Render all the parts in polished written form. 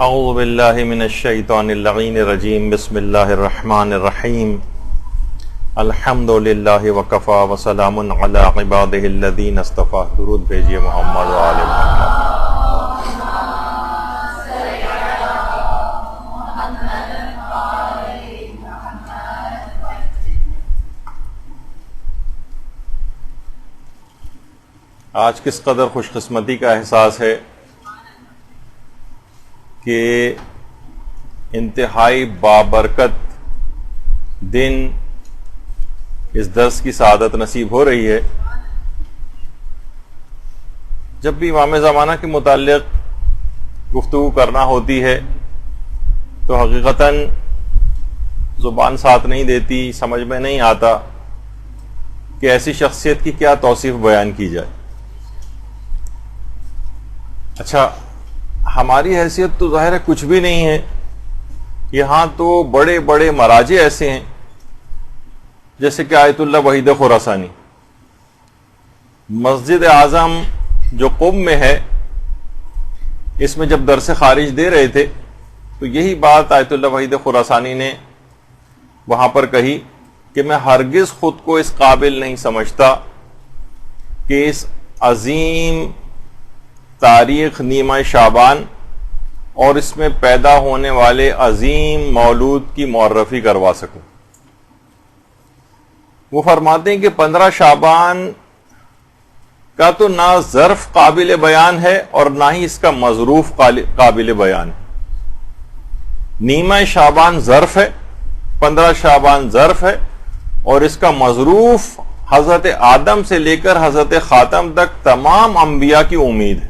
اعوذ باللہ من الشیطان اللعین الرجیم بسم اللہ الرحمن الرحیم الحمد للہ وکفا وسلام علی عبادہ الذین اصطفیٰ. درود بھیجیے محمد و آل محمد. آج کس قدر خوش قسمتی کا احساس ہے کہ انتہائی بابرکت دن اس درس کی سعادت نصیب ہو رہی ہے. جب بھی امام زمانہ کے متعلق گفتگو کرنا ہوتی ہے تو حقیقتاً زبان ساتھ نہیں دیتی، سمجھ میں نہیں آتا کہ ایسی شخصیت کی کیا توصیف بیان کی جائے. اچھا، ہماری حیثیت تو ظاہر ہے کچھ بھی نہیں ہے. یہاں تو بڑے بڑے مراجع ایسے ہیں جیسے کہ آیت اللہ وحید خراسانی. مسجد اعظم جو قم میں ہے، اس میں جب درس خارج دے رہے تھے تو یہی بات آیت اللہ وحید خراسانی نے وہاں پر کہی کہ میں ہرگز خود کو اس قابل نہیں سمجھتا کہ اس عظیم تاریخ نیمہ شعبان اور اس میں پیدا ہونے والے عظیم مولود کی معرفی کروا سکوں. وہ فرماتے ہیں کہ 15 شعبان کا تو نہ ظرف قابل بیان ہے اور نہ ہی اس کا مظروف قابل بیان ہے. نیمہ شعبان ظرف ہے، 15 شعبان ظرف ہے، اور اس کا مظروف حضرت آدم سے لے کر حضرت خاتم تک تمام انبیاء کی امید ہے.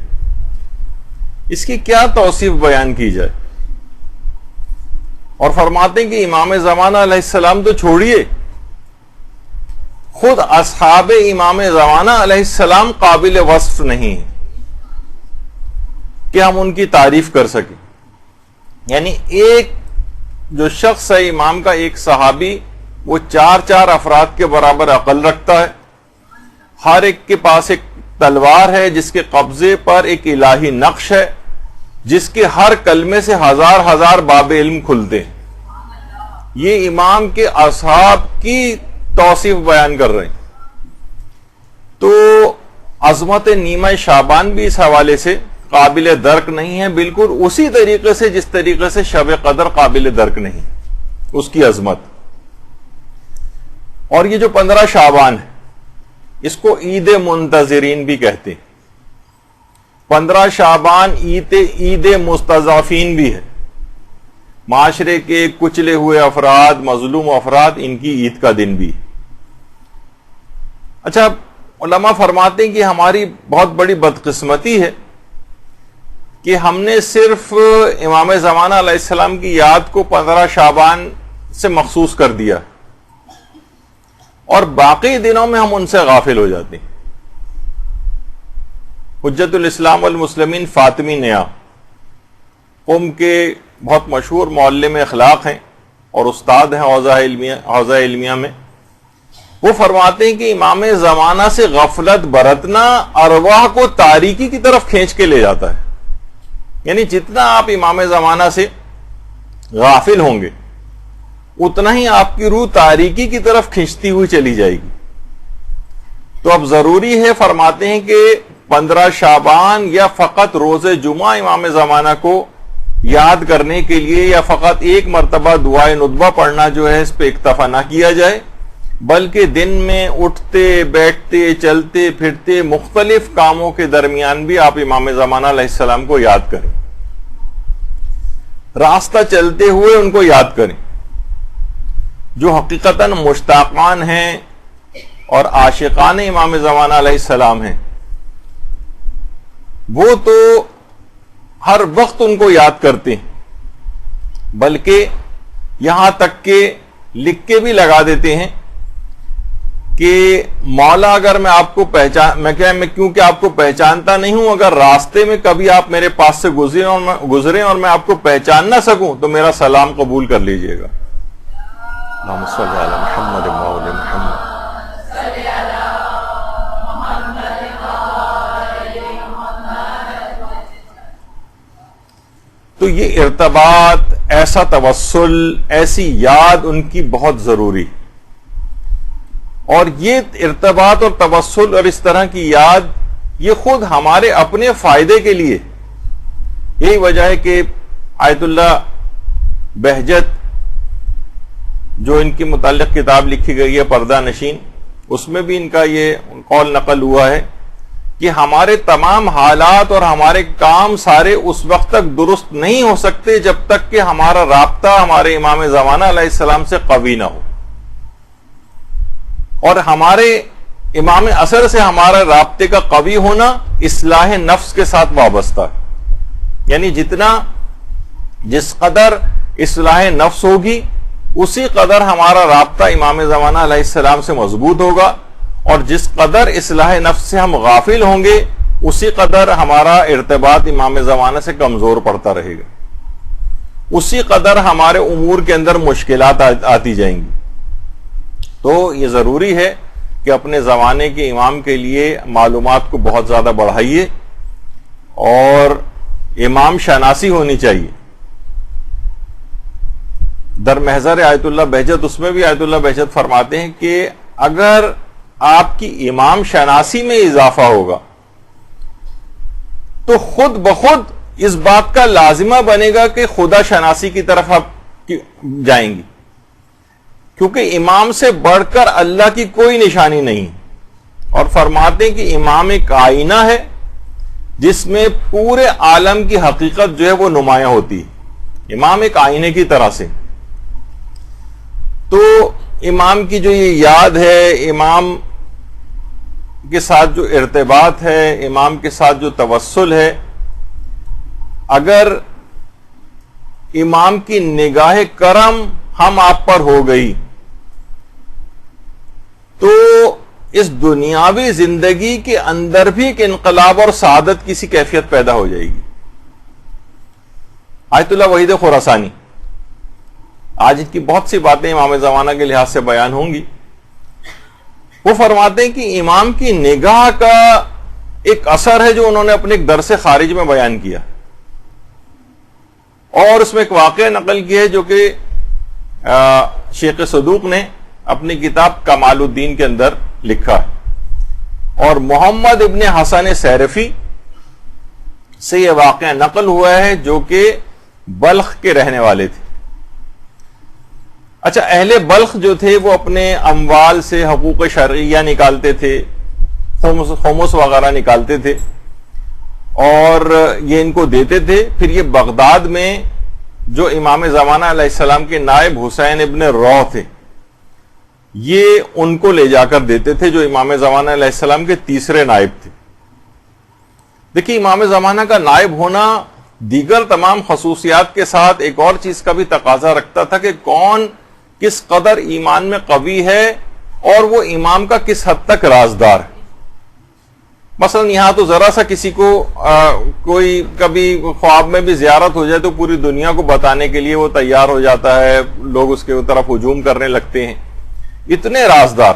اس کی کیا توصیف بیان کی جائے؟ اور فرماتے ہیں کہ امام زمانہ علیہ السلام تو چھوڑیے، خود اصحاب امام زمانہ علیہ السلام قابل وصف نہیں ہے کہ ہم ان کی تعریف کر سکیں. یعنی ایک جو شخص ہے امام کا، ایک صحابی، وہ 4 افراد کے برابر عقل رکھتا ہے. ہر ایک کے پاس ایک تلوار ہے جس کے قبضے پر ایک الہی نقش ہے، جس کے ہر کلمے سے ہزار باب علم کھلتے ہیں. یہ امام کے اصحاب کی توصیف بیان کر رہے ہیں. تو عظمت نیمہ شعبان بھی اس حوالے سے قابل درک نہیں ہے، بالکل اسی طریقے سے جس طریقے سے شب قدر قابل درک نہیں اس کی عظمت. اور یہ جو 15 شعبان ہے، اس کو عید منتظرین بھی کہتے ہیں. 15 شعبان عید مستضعفین بھی ہے. معاشرے کے کچلے ہوئے افراد، مظلوم افراد، ان کی عید کا دن بھی ہے. اچھا، علماء فرماتے ہیں کہ ہماری بہت بڑی بدقسمتی ہے کہ ہم نے صرف امام زمانہ علیہ السلام کی یاد کو 15 شعبان سے مخصوص کر دیا اور باقی دنوں میں ہم ان سے غافل ہو جاتے ہیں. حجت الاسلام والمسلمین فاطمی نیا قم کے بہت مشہور معلم اخلاق ہیں اور استاد ہیں حوزہ علمیہ میں. وہ فرماتے ہیں کہ امام زمانہ سے غفلت برتنا ارواح کو تاریکی کی طرف کھینچ کے لے جاتا ہے. یعنی جتنا آپ امام زمانہ سے غافل ہوں گے اتنا ہی آپ کی روح تاریکی کی طرف کھینچتی ہوئی چلی جائے گی. تو اب ضروری ہے، فرماتے ہیں کہ 15 شعبان یا فقط روز جمعہ امام زمانہ کو یاد کرنے کے لیے یا فقط ایک مرتبہ دعائے ندبہ پڑھنا جو ہے اس پہ اکتفا نہ کیا جائے، بلکہ دن میں اٹھتے بیٹھتے چلتے پھرتے مختلف کاموں کے درمیان بھی آپ امام زمانہ علیہ السلام کو یاد کریں. راستہ چلتے ہوئے ان کو یاد کریں. جو حقیقتاً مشتاقان ہیں اور عاشقان امام زمانہ علیہ السلام ہیں، وہ تو ہر وقت ان کو یاد کرتے ہیں، بلکہ یہاں تک کہ لکھ کے بھی لگا دیتے ہیں کہ مولا اگر میں آپ کو میں کیونکہ آپ کو پہچانتا نہیں ہوں، اگر راستے میں کبھی آپ میرے پاس سے گزریں اور میں آپ کو پہچان نہ سکوں تو میرا سلام قبول کر لیجئے گا. اللہم صلی علی محمد مولا محمد. تو یہ ارتباط، ایسا توسل، ایسی یاد ان کی بہت ضروری. اور یہ ارتباط اور توسل اور اس طرح کی یاد یہ خود ہمارے اپنے فائدے کے لیے. یہی وجہ ہے کہ آیت اللہ بہجت جو ان کے متعلق کتاب لکھی گئی ہے پردہ نشین، اس میں بھی ان کا یہ قول نقل ہوا ہے کہ ہمارے تمام حالات اور ہمارے کام سارے اس وقت تک درست نہیں ہو سکتے جب تک کہ ہمارا رابطہ ہمارے امام زمانہ علیہ السلام سے قوی نہ ہو. اور ہمارے امام عصر سے ہمارا رابطے کا قوی ہونا اصلاح نفس کے ساتھ وابستہ ہے. یعنی جس قدر اصلاح نفس ہوگی اسی قدر ہمارا رابطہ امام زمانہ علیہ السلام سے مضبوط ہوگا، اور جس قدر اصلاح نفس سے ہم غافل ہوں گے اسی قدر ہمارا ارتباط امام زمانہ سے کمزور پڑتا رہے گا، اسی قدر ہمارے امور کے اندر مشکلات آتی جائیں گی. تو یہ ضروری ہے کہ اپنے زمانے کے امام کے لیے معلومات کو بہت زیادہ بڑھائیے اور امام شناسی ہونی چاہیے. در محضر آیت اللہ بہجت، اس میں بھی آیت اللہ بہجت فرماتے ہیں کہ اگر آپ کی امام شناسی میں اضافہ ہوگا تو خود بخود اس بات کا لازمہ بنے گا کہ خدا شناسی کی طرف آپ جائیں گی، کیونکہ امام سے بڑھ کر اللہ کی کوئی نشانی نہیں. اور فرماتے ہیں کہ امام ایک آئینہ ہے جس میں پورے عالم کی حقیقت جو ہے وہ نمایاں ہوتی ہے. امام ایک آئینے کی طرح سے. تو امام کی جو یہ یاد ہے، امام کے ساتھ جو ارتباط ہے، امام کے ساتھ جو توسل ہے، اگر امام کی نگاہ کرم ہم آپ پر ہو گئی تو اس دنیاوی زندگی کے اندر بھی ایک انقلاب اور سعادت کی سی کیفیت پیدا ہو جائے گی. آیت اللہ وحید خراسانی، آج ان کی بہت سی باتیں امام زمانہ کے لحاظ سے بیان ہوں گی. وہ فرماتے ہیں کہ امام کی نگاہ کا ایک اثر ہے جو انہوں نے اپنے ایک درس خارج میں بیان کیا، اور اس میں ایک واقعہ نقل کیا ہے جو کہ شیخ صدوق نے اپنی کتاب کمال الدین کے اندر لکھا ہے. اور محمد ابن حسن سیرفی سے یہ واقعہ نقل ہوا ہے جو کہ بلخ کے رہنے والے تھے. اچھا، اہل بلخ جو تھے وہ اپنے اموال سے حقوق شرعیہ نکالتے تھے، خمس وغیرہ نکالتے تھے اور یہ ان کو دیتے تھے. پھر یہ بغداد میں جو امام زمانہ علیہ السلام کے نائب حسین ابن روح تھے، یہ ان کو لے جا کر دیتے تھے جو امام زمانہ علیہ السلام کے تیسرے نائب تھے. دیکھیے، امام زمانہ کا نائب ہونا دیگر تمام خصوصیات کے ساتھ ایک اور چیز کا بھی تقاضا رکھتا تھا کہ کون کس قدر ایمان میں قوی ہے اور وہ امام کا کس حد تک رازدار ہے. مثلا یہاں تو ذرا سا کسی کو کوئی کبھی خواب میں بھی زیارت ہو جائے تو پوری دنیا کو بتانے کے لیے وہ تیار ہو جاتا ہے، لوگ اس کے طرف ہجوم کرنے لگتے ہیں. اتنے رازدار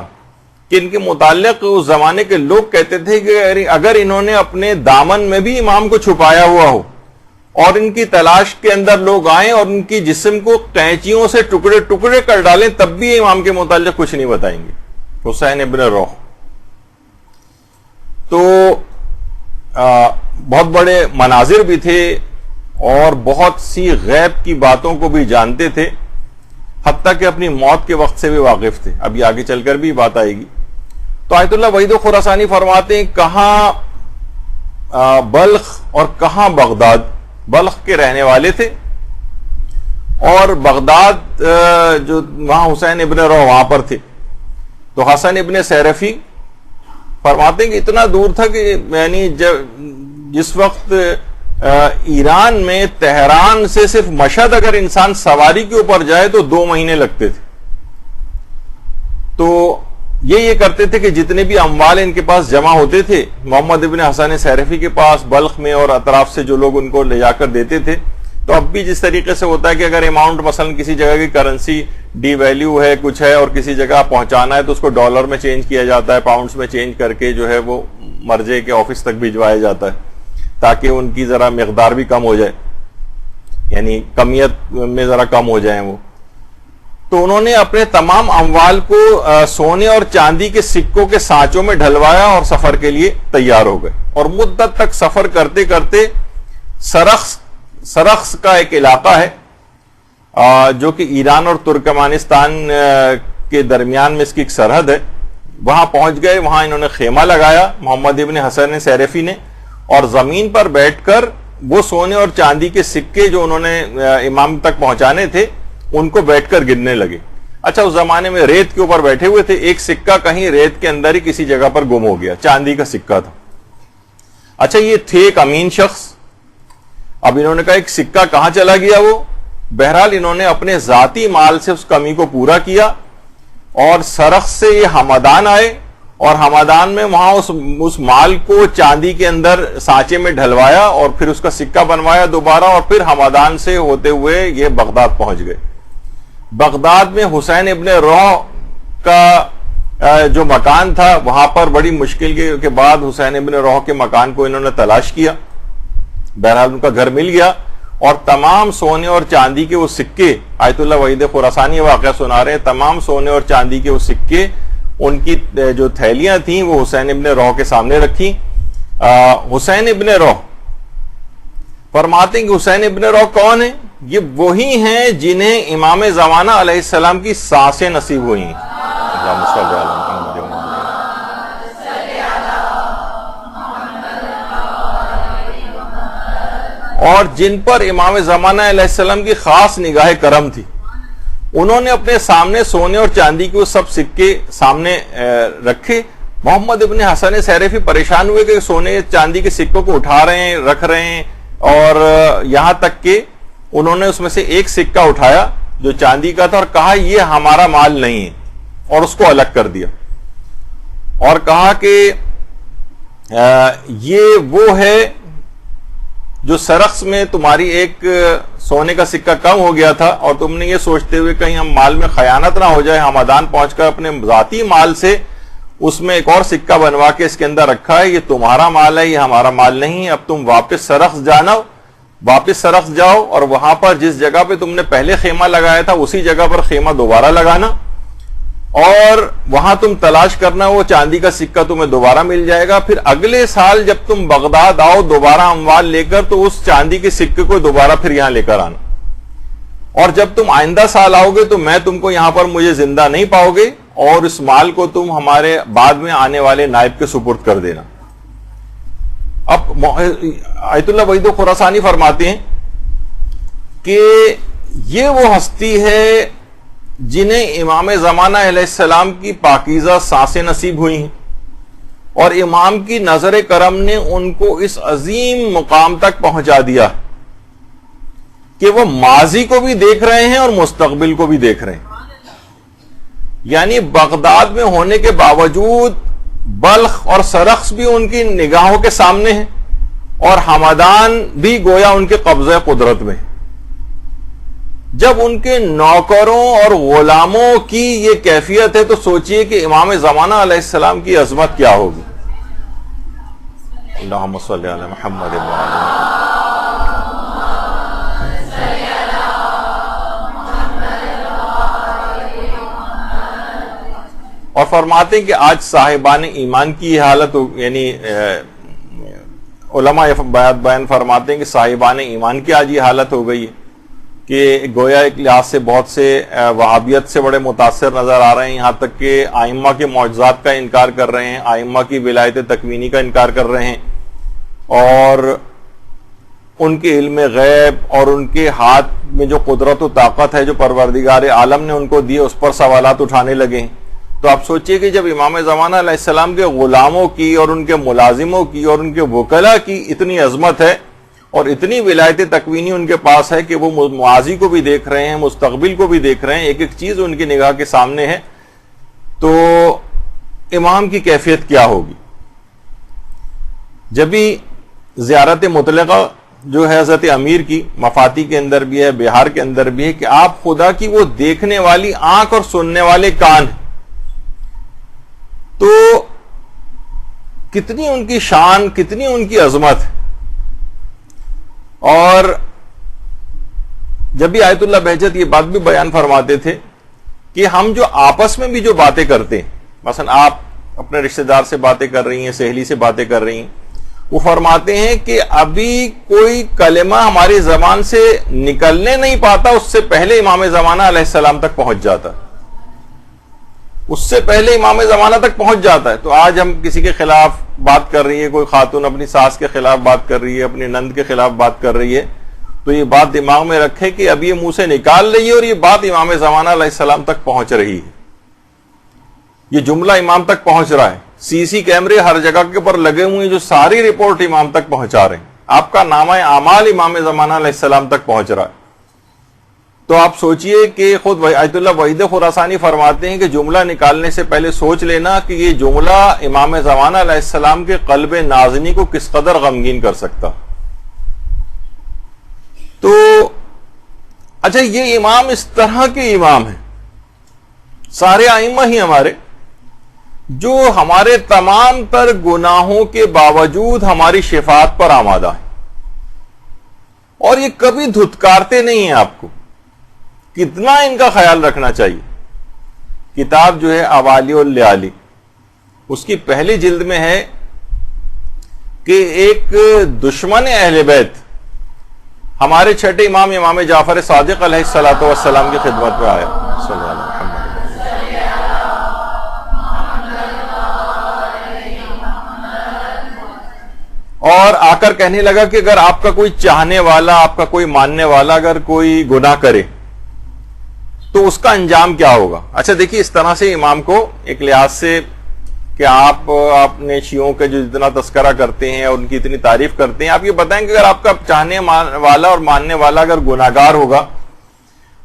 کہ ان کے متعلق اس زمانے کے لوگ کہتے تھے کہ اگر انہوں نے اپنے دامن میں بھی امام کو چھپایا ہوا ہو اور ان کی تلاش کے اندر لوگ آئیں اور ان کی جسم کو قینچیوں سے ٹکڑے ٹکڑے کر ڈالیں تب بھی امام کے متعلق کچھ نہیں بتائیں گے. حسین ابن روح تو بہت بڑے مناظر بھی تھے اور بہت سی غیب کی باتوں کو بھی جانتے تھے، حتیٰ کہ اپنی موت کے وقت سے بھی واقف تھے. ابھی آگے چل کر بھی بات آئے گی. تو آیت اللہ وحید خراسانی فرماتے ہیں کہاں بلخ اور کہاں بغداد. بلخ کے رہنے والے تھے اور بغداد جو وہاں حسین ابن روح وہاں پر تھے. تو حسن ابن سیرفی فرماتے ہیں کہ اتنا دور تھا کہ یعنی جس وقت ایران میں تہران سے صرف مشہد اگر انسان سواری کے اوپر جائے تو 2 مہینے لگتے تھے. تو یہ کرتے تھے کہ جتنے بھی اموال ان کے پاس جمع ہوتے تھے محمد ابن حسن سیرفی کے پاس بلخ میں اور اطراف سے جو لوگ ان کو لے جا کر دیتے تھے. تو اب بھی جس طریقے سے ہوتا ہے کہ اگر اماؤنٹ مثلا کسی جگہ کی کرنسی ڈی ویلیو ہے کچھ ہے اور کسی جگہ پہنچانا ہے تو اس کو ڈالر میں چینج کیا جاتا ہے، پاؤنڈز میں چینج کر کے جو ہے وہ مرجع کے آفس تک بھجوایا جاتا ہے تاکہ ان کی ذرا مقدار بھی کم ہو جائے. یعنی کمیت میں ذرا کم ہو جائیں وہ. تو انہوں نے اپنے تمام اموال کو سونے اور چاندی کے سکوں کے سانچوں میں ڈھلوایا اور سفر کے لیے تیار ہو گئے. اور مدت تک سفر کرتے کرتے سرخس کا ایک علاقہ ہے جو کہ ایران اور ترکمانستان کے درمیان میں اس کی ایک سرحد ہے. وہاں پہنچ گئے. وہاں انہوں نے خیمہ لگایا محمد ابن حسن سیرفی نے, اور زمین پر بیٹھ کر وہ سونے اور چاندی کے سکے جو انہوں نے امام تک پہنچانے تھے ان کو بیٹھ کر گننے لگے. اچھا, اس زمانے میں ریت کے اوپر بیٹھے ہوئے تھے. ایک سکہ کہیں ریت کے اندر ہی کسی جگہ پر گم ہو گیا, چاندی کا سکہ تھا. اچھا, یہ تھے ایک امین شخص. اب انہوں نے کہا ایک سکہ کہاں چلا گیا وہ. بہرحال انہوں نے اپنے ذاتی مال سے اس کمی کو پورا کیا, اور سرخ سے یہ ہمدان آئے, اور ہمدان میں وہاں اس مال کو چاندی کے اندر سانچے میں ڈھلوایا, اور پھر اس کا سکہ بنوایا دوبارہ, اور پھر ہمدان سے ہوتے ہوئے یہ بغداد پہنچ گئے. بغداد میں حسین ابن روح کا جو مکان تھا, وہاں پر بڑی مشکل کے بعد حسین ابن روح کے مکان کو انہوں نے تلاش کیا. بہرحال ان کا گھر مل گیا, اور تمام سونے اور چاندی کے وہ سکے, آیت اللہ وحید خراسانی واقعہ سنا رہے ہیں, تمام سونے اور چاندی کے وہ سکے, ان کی جو تھیلیاں تھیں وہ حسین ابن روح کے سامنے رکھی. حسین ابن روح فرماتے ہیں کہ حسین ابن روح کون ہیں؟ یہ وہی ہیں جنہیں امام زمانہ علیہ السلام کی سانسیں نصیب ہوئی ہیں. اور جن پر امام زمانہ علیہ السلام کی خاص نگاہ کرم تھی. انہوں نے اپنے سامنے سونے اور چاندی کے وہ سب سکے سامنے رکھے. محمد ابن حسن سیرفی پریشان ہوئے کہ سونے چاندی کے سکوں کو اٹھا رہے ہیں, رکھ رہے ہیں, اور یہاں تک کہ انہوں نے اس میں سے ایک سکہ اٹھایا جو چاندی کا تھا, اور کہا یہ ہمارا مال نہیں ہے, اور اس کو الگ کر دیا, اور کہا کہ یہ وہ ہے جو سرخس میں تمہاری ایک سونے کا سکہ کم ہو گیا تھا, اور تم نے یہ سوچتے ہوئے کہیں ہم مال میں خیانت نہ ہو جائے, ہمدان پہنچ کر اپنے ذاتی مال سے اس میں ایک اور سکہ بنوا کے اس کے اندر رکھا ہے, یہ تمہارا مال ہے, یہ ہمارا مال نہیں ہے. اب تم واپس سرخس جاؤ, اور وہاں پر جس جگہ پہ تم نے پہلے خیمہ لگایا تھا اسی جگہ پر خیمہ دوبارہ لگانا, اور وہاں تم تلاش کرنا, وہ چاندی کا سکہ تمہیں دوبارہ مل جائے گا. پھر اگلے سال جب تم بغداد آؤ دوبارہ اموال لے کر, تو اس چاندی کے سکے کو دوبارہ پھر یہاں لے کر آنا, اور جب تم آئندہ سال آؤ گے تو میں تم کو یہاں پر مجھے زندہ نہیں پاؤ گے, اور اس مال کو تم ہمارے بعد میں آنے والے نائب کے سپرد کر دینا. اب آیت اللہ وحید خراسانی فرماتے ہیں کہ یہ وہ ہستی ہے جنہیں امام زمانہ علیہ السلام کی پاکیزہ سانسیں نصیب ہوئی ہیں, اور امام کی نظر کرم نے ان کو اس عظیم مقام تک پہنچا دیا کہ وہ ماضی کو بھی دیکھ رہے ہیں اور مستقبل کو بھی دیکھ رہے ہیں. یعنی بغداد میں ہونے کے باوجود بلخ اور سرخس بھی ان کی نگاہوں کے سامنے ہیں, اور ہمدان بھی گویا ان کے قبضہ قدرت میں. جب ان کے نوکروں اور غلاموں کی یہ کیفیت ہے تو سوچئے کہ امام زمانہ علیہ السلام کی عظمت کیا ہوگی. اللہم صلی علی محمد و علی اور فرماتے ہیں کہ آج صاحبان ایمان کی یہ حالت یعنی علماء بیان فرماتے ہیں کہ صاحبان ایمان کی آج یہ حالت ہو گئی ہے کہ گویا ایک لحاظ سے بہت سے وہابیت سے بڑے متاثر نظر آ رہے ہیں, یہاں تک کہ ائمہ کے معجزات کا انکار کر رہے ہیں, ائمہ کی ولایت تکوینی کا انکار کر رہے ہیں, اور ان کے علم غیب اور ان کے ہاتھ میں جو قدرت و طاقت ہے جو پروردگار عالم نے ان کو دی اس پر سوالات اٹھانے لگے ہیں. تو آپ سوچئے کہ جب امام زمانہ علیہ السلام کے غلاموں کی اور ان کے ملازموں کی اور ان کے وکلاء کی اتنی عظمت ہے اور اتنی ولایت تکوینی ان کے پاس ہے کہ وہ ماضی کو بھی دیکھ رہے ہیں, مستقبل کو بھی دیکھ رہے ہیں, ایک ایک چیز ان کی نگاہ کے سامنے ہے, تو امام کی کیفیت کیا ہوگی. جبھی زیارت مطلقہ جو ہے حضرت امیر کی مفاتی کے اندر بھی ہے, بہار کے اندر بھی ہے, کہ آپ خدا کی وہ دیکھنے والی آنکھ اور سننے والے کان ہیں, تو کتنی ان کی شان, کتنی ان کی عظمت ہے. اور جب بھی آیت اللہ بہجت یہ بات بھی بیان فرماتے تھے کہ ہم جو آپس میں بھی جو باتیں کرتے ہیں، مثلا آپ اپنے رشتہ دار سے باتیں کر رہی ہیں، سہیلی سے باتیں کر رہی ہیں، وہ فرماتے ہیں کہ ابھی کوئی کلمہ ہماری زبان سے نکلنے نہیں پاتا، اس سے پہلے امام زمانہ علیہ السلام تک پہنچ جاتا ہے، اس سے پہلے امام زمانہ تک پہنچ جاتا ہے۔ تو آج ہم کسی کے خلاف بات کر رہی ہے، کوئی خاتون اپنی ساس کے خلاف بات کر رہی ہے، اپنی نند کے خلاف بات کر رہی ہے، تو یہ بات دماغ میں رکھے کہ اب یہ منہ سے نکال رہی ہے اور یہ بات امام زمانہ علیہ السلام تک پہنچ رہی ہے، یہ جملہ امام تک پہنچ رہا ہے، سی سی کیمرے ہر جگہ کے اوپر لگے ہوئے ہیں جو ساری رپورٹ امام تک پہنچا رہے ہیں، آپ کا نامہ اعمال امام زمانہ علیہ السلام تک پہنچ رہا ہے۔ تو آپ سوچئے کہ خود آیت اللہ وحید خراسانی فرماتے ہیں کہ جملہ نکالنے سے پہلے سوچ لینا کہ یہ جملہ امام زمانہ علیہ السلام کے قلب نازنی کو کس قدر غمگین کر سکتا۔ تو اچھا، یہ امام اس طرح کے امام ہیں، سارے ائمہ ہی ہمارے، جو ہمارے تمام تر گناہوں کے باوجود ہماری شفاعت پر آمادہ ہیں، اور یہ کبھی دھتکارتے نہیں ہیں آپ کو۔ کتنا ان کا خیال رکھنا چاہیے۔ کتاب جو ہے اوالی اللیالی، اس کی پہلی جلد میں ہے کہ ایک دشمن اہل بیت ہمارے چھٹے امام امام جعفر صادق علیہ الصلوۃ والسلام کی خدمت میں آیا صلی اللہ علیہ وسلم، اور آ کر کہنے لگا کہ اگر آپ کا کوئی چاہنے والا، آپ کا کوئی ماننے والا اگر کوئی گناہ کرے تو اس کا انجام کیا ہوگا۔ اچھا دیکھیے، اس طرح سے امام کو ایک لحاظ سے کہ آپ اپنے شیعوں کے جو اتنا تذکرہ کرتے ہیں اور ان کی اتنی تعریف کرتے ہیں، آپ یہ بتائیں کہ اگر آپ کا چاہنے والا اور ماننے والا اگر گناہگار ہوگا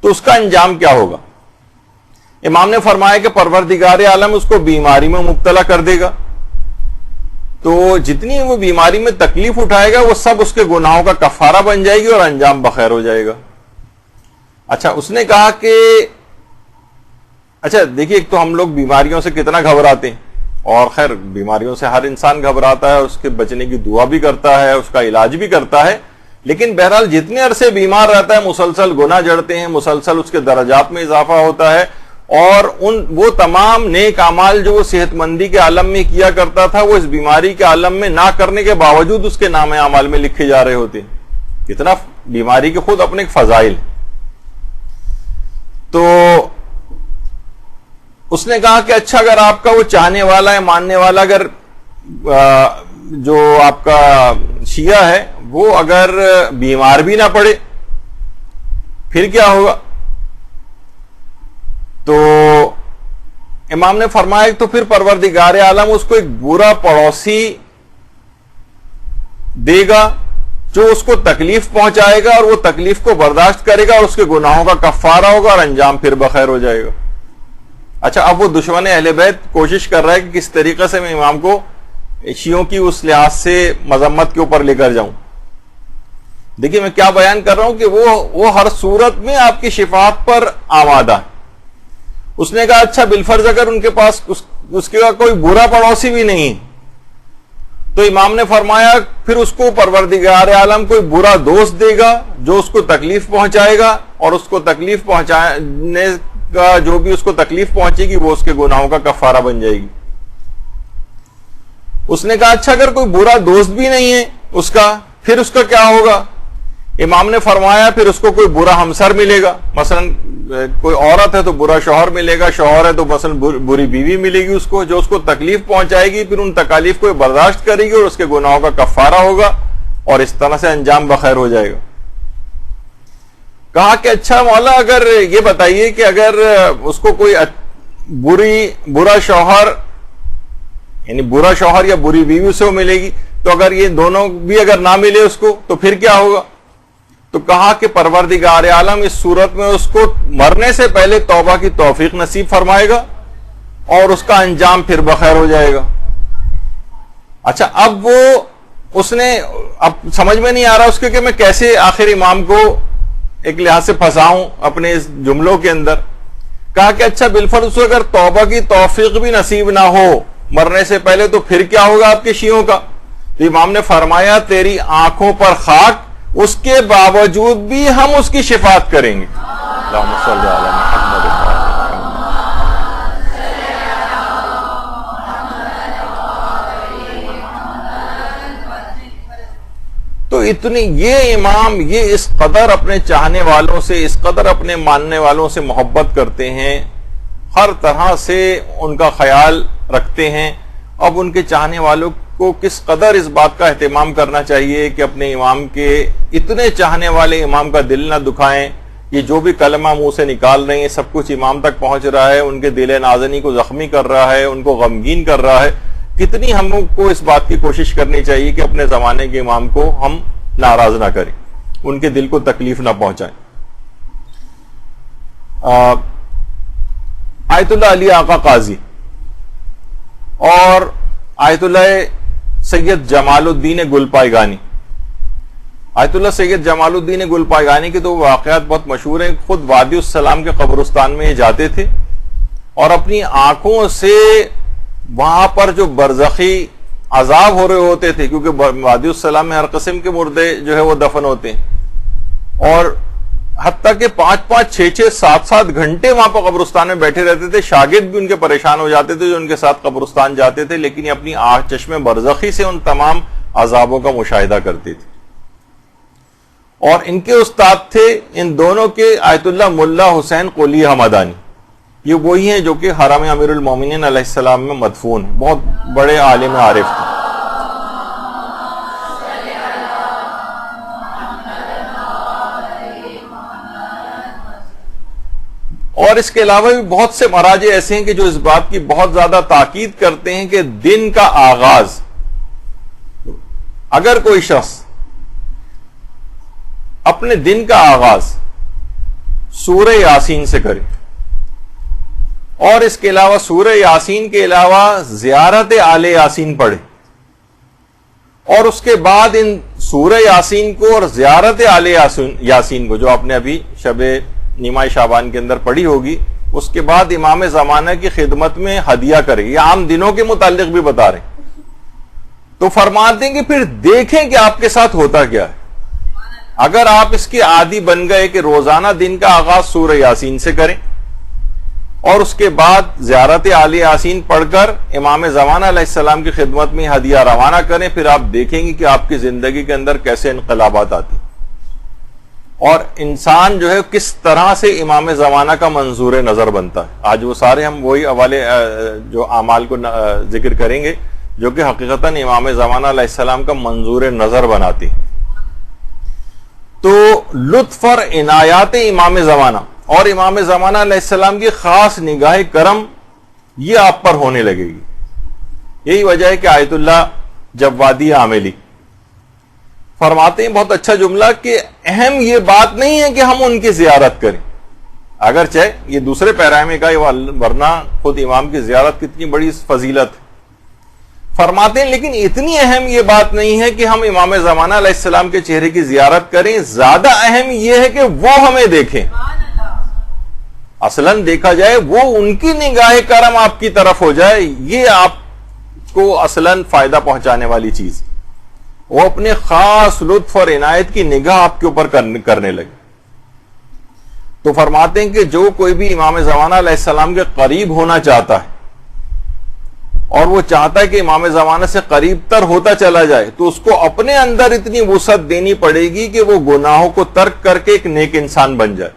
تو اس کا انجام کیا ہوگا۔ امام نے فرمایا کہ پروردگار عالم اس کو بیماری میں مبتلا کر دے گا، تو جتنی وہ بیماری میں تکلیف اٹھائے گا وہ سب اس کے گناہوں کا کفارہ بن جائے گی اور انجام بخیر ہو جائے گا۔ اچھا، اس نے کہا کہ اچھا دیکھیے، ایک تو ہم لوگ بیماریوں سے کتنا گھبراتے ہیں، اور خیر بیماریوں سے ہر انسان گھبراتا ہے، اس کے بچنے کی دعا بھی کرتا ہے، اس کا علاج بھی کرتا ہے، لیکن بہرحال جتنے عرصے بیمار رہتا ہے مسلسل گناہ جڑتے ہیں، مسلسل اس کے درجات میں اضافہ ہوتا ہے، اور وہ تمام نیک اعمال جو وہ صحت مندی کے عالم میں کیا کرتا تھا وہ اس بیماری کے عالم میں نہ کرنے کے باوجود اس کے نام اعمال میں لکھے جا رہے ہوتے ہیں۔ کتنا بیماری کے خود اپنے ایک فضائل۔ تو اس نے کہا کہ اچھا، اگر آپ کا وہ چاہنے والا ہے، ماننے والا، اگر جو آپ کا شیعہ ہے وہ اگر بیمار بھی نہ پڑے پھر کیا ہوگا؟ تو امام نے فرمایا تو پھر پروردگار عالم اس کو ایک برا پڑوسی دے گا جو اس کو تکلیف پہنچائے گا، اور وہ تکلیف کو برداشت کرے گا اور اس کے گناہوں کا کفارہ ہوگا اور انجام پھر بخیر ہو جائے گا۔ اچھا، اب وہ دشمن اہل بیت کوشش کر رہا ہے کہ کس طریقے سے میں امام کو شیعوں کی اس لحاظ سے مذمت کے اوپر لے کر جاؤں۔ دیکھیے میں کیا بیان کر رہا ہوں کہ وہ ہر صورت میں آپ کی شفاعت پر آمادہ ہے۔ اس نے کہا اچھا، بالفرض اگر ان کے پاس اس کے کوئی برا پڑوسی بھی نہیں، تو امام نے فرمایا پھر اس کو پروردگار عالم کوئی برا دوست دے گا جو اس کو تکلیف پہنچائے گا، اور اس کو تکلیف پہنچانے کا جو بھی اس کو تکلیف پہنچے گی وہ اس کے گناہوں کا کفارہ بن جائے گی۔ اس نے کہا اچھا، اگر کوئی برا دوست بھی نہیں ہے اس کا، پھر اس کا کیا ہوگا؟ امام نے فرمایا پھر اس کو کوئی برا ہمسر ملے گا، مثلا کوئی عورت ہے تو برا شوہر ملے گا، شوہر ہے تو مثلا بری بیوی ملے گی اس کو، جو اس کو تکلیف پہنچائے گی، پھر ان تکالیف کو برداشت کرے گی اور اس کے گناہوں کا کفارہ ہوگا، اور اس طرح سے انجام بخیر ہو جائے گا۔ کہا کہ اچھا مولا، اگر یہ بتائیے کہ اگر اس کو کوئی برا شوہر، یعنی برا شوہر یا بری بیوی سے وہ ملے گی، تو اگر یہ دونوں بھی اگر نہ ملے اس کو تو پھر کیا ہوگا؟ تو کہا کہ پروردگار عالم اس صورت میں اس کو مرنے سے پہلے توبہ کی توفیق نصیب فرمائے گا اور اس کا انجام پھر بخیر ہو جائے گا۔ اچھا، اب اس نے اب سمجھ میں نہیں آ رہا اس کے کہ میں کیسے آخر امام کو ایک لحاظ سے پھنساؤں اپنے اس جملوں کے اندر۔ کہا کہ اچھا، بالفرض اگر توبہ کی توفیق بھی نصیب نہ ہو مرنے سے پہلے تو پھر کیا ہوگا آپ کے شیعوں کا؟ تو امام نے فرمایا تیری آنکھوں پر خاک، اس کے باوجود بھی ہم اس کی شفاعت کریں گے. اللہم صلی علی محمد. تو اتنی یہ امام یہ اس قدر اپنے چاہنے والوں سے، اس قدر اپنے ماننے والوں سے محبت کرتے ہیں، ہر طرح سے ان کا خیال رکھتے ہیں. اب ان کے چاہنے والوں کو کس قدر اس بات کا اہتمام کرنا چاہیے کہ اپنے امام کے، اتنے چاہنے والے امام کا دل نہ دکھائیں. یہ جو بھی کلمہ منہ سے نکال رہے ہیں سب کچھ امام تک پہنچ رہا ہے، ان کے دل نازنی کو زخمی کر رہا ہے، ان کو غمگین کر رہا ہے. کتنی ہم کو اس بات کی کوشش کرنی چاہیے کہ اپنے زمانے کے امام کو ہم ناراض نہ کریں، ان کے دل کو تکلیف نہ پہنچائیں. آیت اللہ علی آقا قاضی اور آیت اللہ سید جمال الدین گلپائگانی. آیت اللہ سید جمال الدین گلپائگانی کے تو واقعات بہت مشہور ہیں. خود وادی السلام کے قبرستان میں جاتے تھے اور اپنی آنکھوں سے وہاں پر جو برزخی عذاب ہو رہے ہوتے تھے، کیونکہ وادی السلام میں ہر قسم کے مردے جو ہے وہ دفن ہوتے ہیں، اور حتیٰ کہ 5-5, 6-6, 7-7 گھنٹے وہاں پر قبرستان میں بیٹھے رہتے تھے. شاگرد بھی ان کے پریشان ہو جاتے تھے جو ان کے ساتھ قبرستان جاتے تھے، لیکن یہ اپنی چشم برزخی سے ان تمام عذابوں کا مشاہدہ کرتے تھے. اور ان کے استاد تھے ان دونوں کے آیت اللہ ملا حسین قلی حمدانی. یہ وہی ہیں جو کہ حرم امیر المومنین علیہ السلام میں مدفون ہیں، بہت بڑے عالم عارف تھے. اور اس کے علاوہ بھی بہت سے مراجع ایسے ہیں کہ جو اس بات کی بہت زیادہ تاکید کرتے ہیں کہ دن کا آغاز اگر کوئی شخص اپنے دن کا آغاز سورہ یاسین سے کرے، اور اس کے علاوہ سورہ یاسین کے علاوہ زیارت آل یاسین پڑھے، اور اس کے بعد ان سورہ یاسین کو اور زیارت آل یاسین کو جو آپ نے ابھی شب نیمہ شعبان کے اندر پڑھی ہوگی، اس کے بعد امام زمانہ کی خدمت میں ہدیہ کرے. یہ عام دنوں کے متعلق بھی بتا رہے ہیں. تو فرماتے ہیں کہ پھر دیکھیں کہ آپ کے ساتھ ہوتا کیا ہے. اگر آپ اس کی عادی بن گئے کہ روزانہ دن کا آغاز سورہ یاسین سے کریں اور اس کے بعد زیارت آل یاسین پڑھ کر امام زمانہ علیہ السلام کی خدمت میں ہدیہ روانہ کریں، پھر آپ دیکھیں گے کہ آپ کی زندگی کے اندر کیسے انقلابات آتی اور انسان جو ہے کس طرح سے امام زمانہ کا منظور نظر بنتا ہے. آج وہ سارے ہم وہی حوالے جو اعمال کو ذکر کریں گے جو کہ حقیقتاً امام زمانہ علیہ السلام کا منظور نظر بناتی. تو لطف اور عنایات امام زمانہ اور امام زمانہ علیہ السلام کی خاص نگاہ کرم یہ آپ پر ہونے لگے گی. یہی وجہ ہے کہ آیت اللہ جوادی عاملی فرماتے ہیں بہت اچھا جملہ کہ اہم یہ بات نہیں ہے کہ ہم ان کی زیارت کریں، اگرچہ یہ دوسرے پیرا میں کا ورنہ خود امام کی زیارت کتنی بڑی فضیلت ہے. فرماتے ہیں لیکن اتنی اہم یہ بات نہیں ہے کہ ہم امام زمانہ علیہ السلام کے چہرے کی زیارت کریں، زیادہ اہم یہ ہے کہ وہ ہمیں دیکھیں. اصلاً دیکھا جائے وہ ان کی نگاہ کرم آپ کی طرف ہو جائے، یہ آپ کو اصلاً فائدہ پہنچانے والی چیز. وہ اپنے خاص لطف اور عنایت کی نگاہ آپ کے اوپر کرنے لگے. تو فرماتے ہیں کہ جو کوئی بھی امام زمانہ علیہ السلام کے قریب ہونا چاہتا ہے اور وہ چاہتا ہے کہ امام زمانہ سے قریب تر ہوتا چلا جائے، تو اس کو اپنے اندر اتنی وسعت دینی پڑے گی کہ وہ گناہوں کو ترک کر کے ایک نیک انسان بن جائے.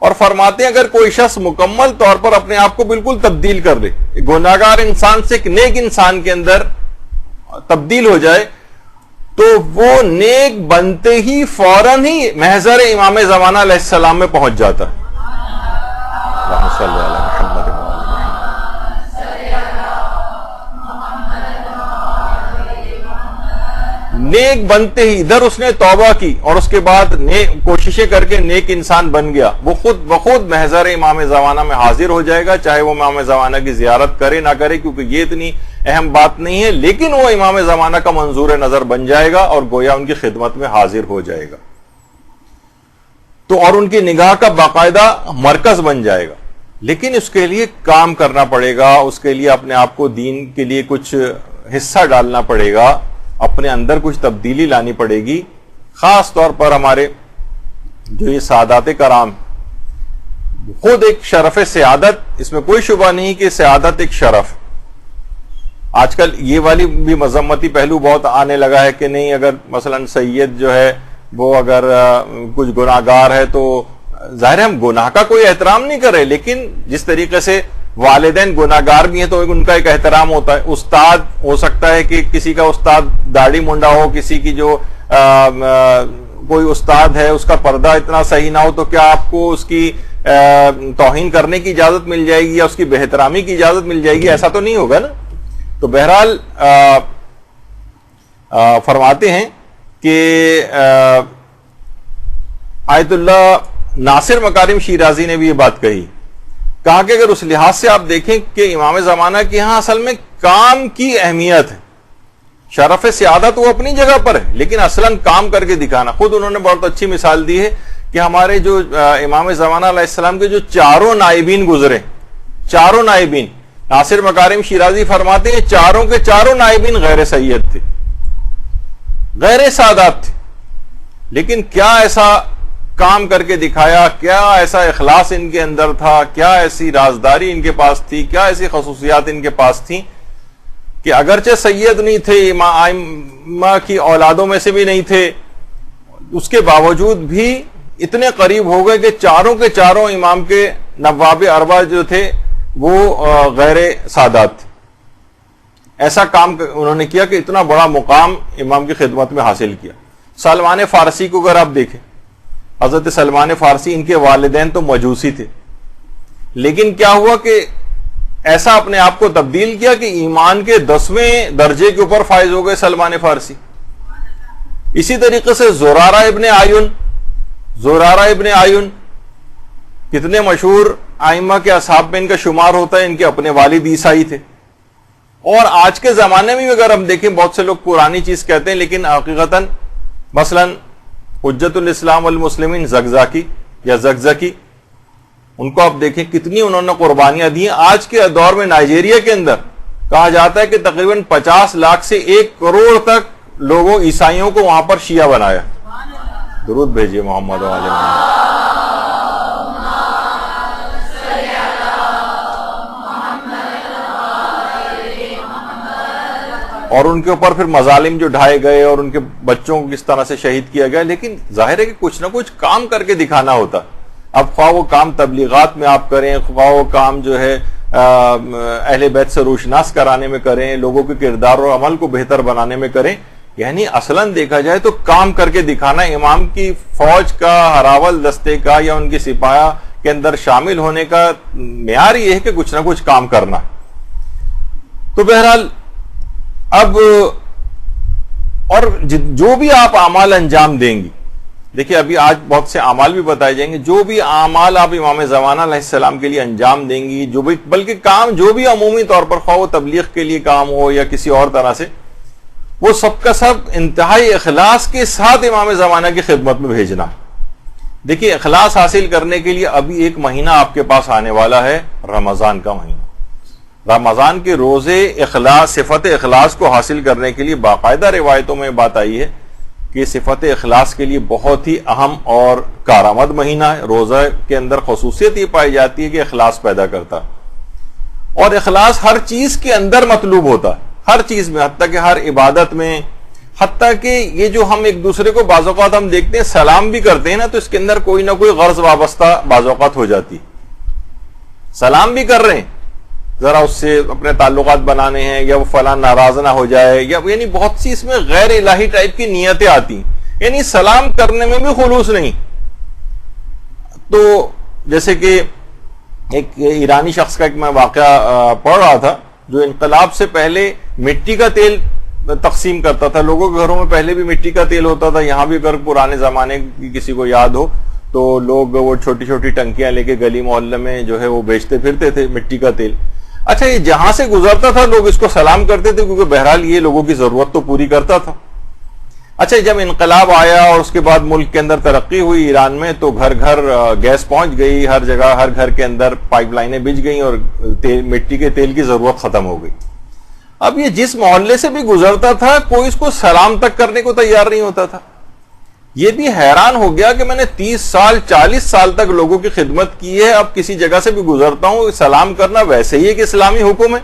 اور فرماتے ہیں اگر کوئی شخص مکمل طور پر اپنے آپ کو بالکل تبدیل کر دے، گناہگار انسان سے ایک نیک انسان کے اندر تبدیل ہو جائے، تو وہ نیک بنتے ہی فوراً ہی محضر امام زمانہ علیہ السلام میں پہنچ جاتا ہے. اللہم صلی علی محمد. نیک بنتے ہی ادھر اس نے توبہ کی اور اس کے بعد کوششیں کر کے نیک انسان بن گیا، وہ خود بخود محضر امام زمانہ میں حاضر ہو جائے گا، چاہے وہ امام زمانہ کی زیارت کرے نہ کرے، کیونکہ یہ اتنی اہم بات نہیں ہے، لیکن وہ امام زمانہ کا منظور نظر بن جائے گا اور گویا ان کی خدمت میں حاضر ہو جائے گا. تو اور ان کی نگاہ کا باقاعدہ مرکز بن جائے گا. لیکن اس کے لیے کام کرنا پڑے گا، اس کے لیے اپنے آپ کو دین کے لیے کچھ حصہ ڈالنا پڑے گا، اپنے اندر کچھ تبدیلی لانی پڑے گی. خاص طور پر ہمارے جو یہ سعادات کرام، خود ایک شرف سعادت، اس میں کوئی شبہ نہیں کہ سعادت ایک شرف. آج کل یہ والی بھی مذمتی پہلو بہت آنے لگا ہے کہ نہیں، اگر مثلا سید جو ہے وہ اگر کچھ گناہ گار ہے تو ظاہر ہے ہم گناہ کا کوئی احترام نہیں کرے، لیکن جس طریقے سے والدین گناہ گار بھی ہیں تو ان کا ایک احترام ہوتا ہے. استاد ہو سکتا ہے کہ کسی کا استاد داڑھی منڈا ہو، کسی کی جو کوئی استاد ہے اس کا پردہ اتنا صحیح نہ ہو، تو کیا آپ کو اس کی توہین کرنے کی اجازت مل جائے گی یا اس کی بے احترامی کی اجازت مل جائے گی؟ ایسا تو نہیں ہوگا نا. تو بہرحال فرماتے ہیں کہ آیت اللہ ناصر مکارم شیرازی نے بھی یہ بات کہی، کہا کہ اگر اس لحاظ سے آپ دیکھیں کہ امام زمانہ کے ہاں اصل میں کام کی اہمیت ہے، شرف سعادت وہ اپنی جگہ پر ہے، لیکن اصلاً کام کر کے دکھانا. خود انہوں نے بہت اچھی مثال دی ہے کہ ہمارے جو امام زمانہ علیہ السلام کے جو چاروں نائبین گزرے، چاروں نائبین، ناصر مکارم شیرازی فرماتے ہیں چاروں کے چاروں نائبین غیر سید تھے، غیر سادات تھے، لیکن کیا ایسا کام کر کے دکھایا، کیا ایسا اخلاص ان کے اندر تھا، کیا ایسی رازداری ان کے پاس تھی، کیا ایسی خصوصیات ان کے پاس تھیں کہ اگرچہ سید نہیں تھے، امام کی اولادوں میں سے بھی نہیں تھے، اس کے باوجود بھی اتنے قریب ہو گئے کہ چاروں کے چاروں امام کے نواب اربع جو تھے وہ غیر سادات تھے. ایسا کام انہوں نے کیا کہ اتنا بڑا مقام امام کی خدمت میں حاصل کیا. سلمان فارسی کو اگر آپ دیکھیں، حضرت سلمان فارسی، ان کے والدین تو مجوسی تھے، لیکن کیا ہوا کہ ایسا اپنے آپ کو تبدیل کیا کہ ایمان کے 10ویں درجے کے اوپر فائز ہو گئے سلمان فارسی. اسی طریقے سے زرارہ ابن آیون کتنے مشہور ائمہ کے اصحاب میں ان کا شمار ہوتا ہے، ان کے اپنے والد عیسائی تھے. اور آج کے زمانے میں بھی اگر ہم دیکھیں، بہت سے لوگ پرانی چیز کہتے ہیں لیکن حقیقتاً مثلا حجت الاسلام والمسلمین زکزاکی، ان کو آپ دیکھیں کتنی انہوں نے قربانیاں دی ہیں. آج کے دور میں نائجیریا کے اندر کہا جاتا ہے کہ تقریباً 50 لاکھ سے 1 کروڑ تک لوگوں عیسائیوں کو وہاں پر شیعہ بنایا. درود بھیجیے محمد و آل محمد. اور ان کے اوپر پھر مظالم جو ڈھائے گئے اور ان کے بچوں کو کس طرح سے شہید کیا گیا. لیکن ظاہر ہے کہ کچھ نہ کچھ کام کر کے دکھانا ہوتا. اب خواہ وہ کام تبلیغات میں آپ کریں، خواہ وہ کام جو ہے اہل بیت سے روشناس کرانے میں کریں، لوگوں کے کردار اور عمل کو بہتر بنانے میں کریں، یعنی اصلاً دیکھا جائے تو کام کر کے دکھانا. امام کی فوج کا، ہراول دستے کا یا ان کی سپاہیہ کے اندر شامل ہونے کا معیار یہ ہے کہ کچھ نہ کچھ کام کرنا. تو بہرحال اب اور جو بھی آپ اعمال انجام دیں گی، دیکھیں ابھی آج بہت سے اعمال بھی بتائے جائیں گے، جو بھی اعمال آپ امام زمانہ علیہ السلام کے لیے انجام دیں گی، جو بھی بلکہ کام جو بھی عمومی طور پر خواہ وہ تبلیغ کے لیے کام ہو یا کسی اور طرح سے، وہ سب کا سب انتہائی اخلاص کے ساتھ امام زمانہ کی خدمت میں بھیجنا. دیکھیے اخلاص حاصل کرنے کے لیے ابھی ایک مہینہ آپ کے پاس آنے والا ہے، رمضان کا مہینہ. رمضان کے روزے صفت اخلاص کو حاصل کرنے کے لیے باقاعدہ روایتوں میں بات آئی ہے کہ صفت اخلاص کے لیے بہت ہی اہم اور کارآمد مہینہ ہے. روزہ کے اندر خصوصیت یہ پائی جاتی ہے کہ اخلاص پیدا کرتا ہے، اور اخلاص ہر چیز کے اندر مطلوب ہوتا ہے، ہر چیز میں، حتیٰ کہ ہر عبادت میں، حتیٰ کہ یہ جو ہم ایک دوسرے کو بعض اوقات ہم دیکھتے ہیں سلام بھی کرتے ہیں نا، تو اس کے اندر کوئی نہ کوئی غرض وابستہ بعض اوقات ہو جاتی. سلام بھی کر رہے ہیں، ذرا اس سے اپنے تعلقات بنانے ہیں، یا وہ فلاں ناراض نہ ہو جائے، یا یعنی بہت سی اس میں غیر الہی ٹائپ کی نیتیں آتی ہیں، یعنی سلام کرنے میں بھی خلوص نہیں. تو جیسے کہ ایک ایرانی شخص کا ایک میں واقعہ پڑھ رہا تھا، جو انقلاب سے پہلے مٹی کا تیل تقسیم کرتا تھا. لوگوں کے گھروں میں پہلے بھی مٹی کا تیل ہوتا تھا. یہاں بھی اگر پرانے زمانے کی کسی کو یاد ہو تو لوگ وہ چھوٹی چھوٹی ٹنکیاں لے کے گلی محلے میں جو ہے وہ بیچتے پھرتے تھے مٹی کا تیل. اچھا، یہ جہاں سے گزرتا تھا لوگ اس کو سلام کرتے تھے، کیونکہ بہرحال یہ لوگوں کی ضرورت تو پوری کرتا تھا. اچھا، جب انقلاب آیا اور اس کے بعد ملک کے اندر ترقی ہوئی ایران میں، تو گھر گھر گیس پہنچ گئی، ہر جگہ ہر گھر کے اندر پائپ لائنیں بچھ گئیں اور مٹی کے تیل کی ضرورت ختم ہو گئی. اب یہ جس محلے سے بھی گزرتا تھا کوئی اس کو سلام تک کرنے کو تیار نہیں ہوتا تھا. یہ بھی حیران ہو گیا کہ میں نے 30 سال 40 سال تک لوگوں کی خدمت کی ہے، اب کسی جگہ سے بھی گزرتا ہوں سلام کرنا ویسے ہی ایک اسلامی حکم ہے،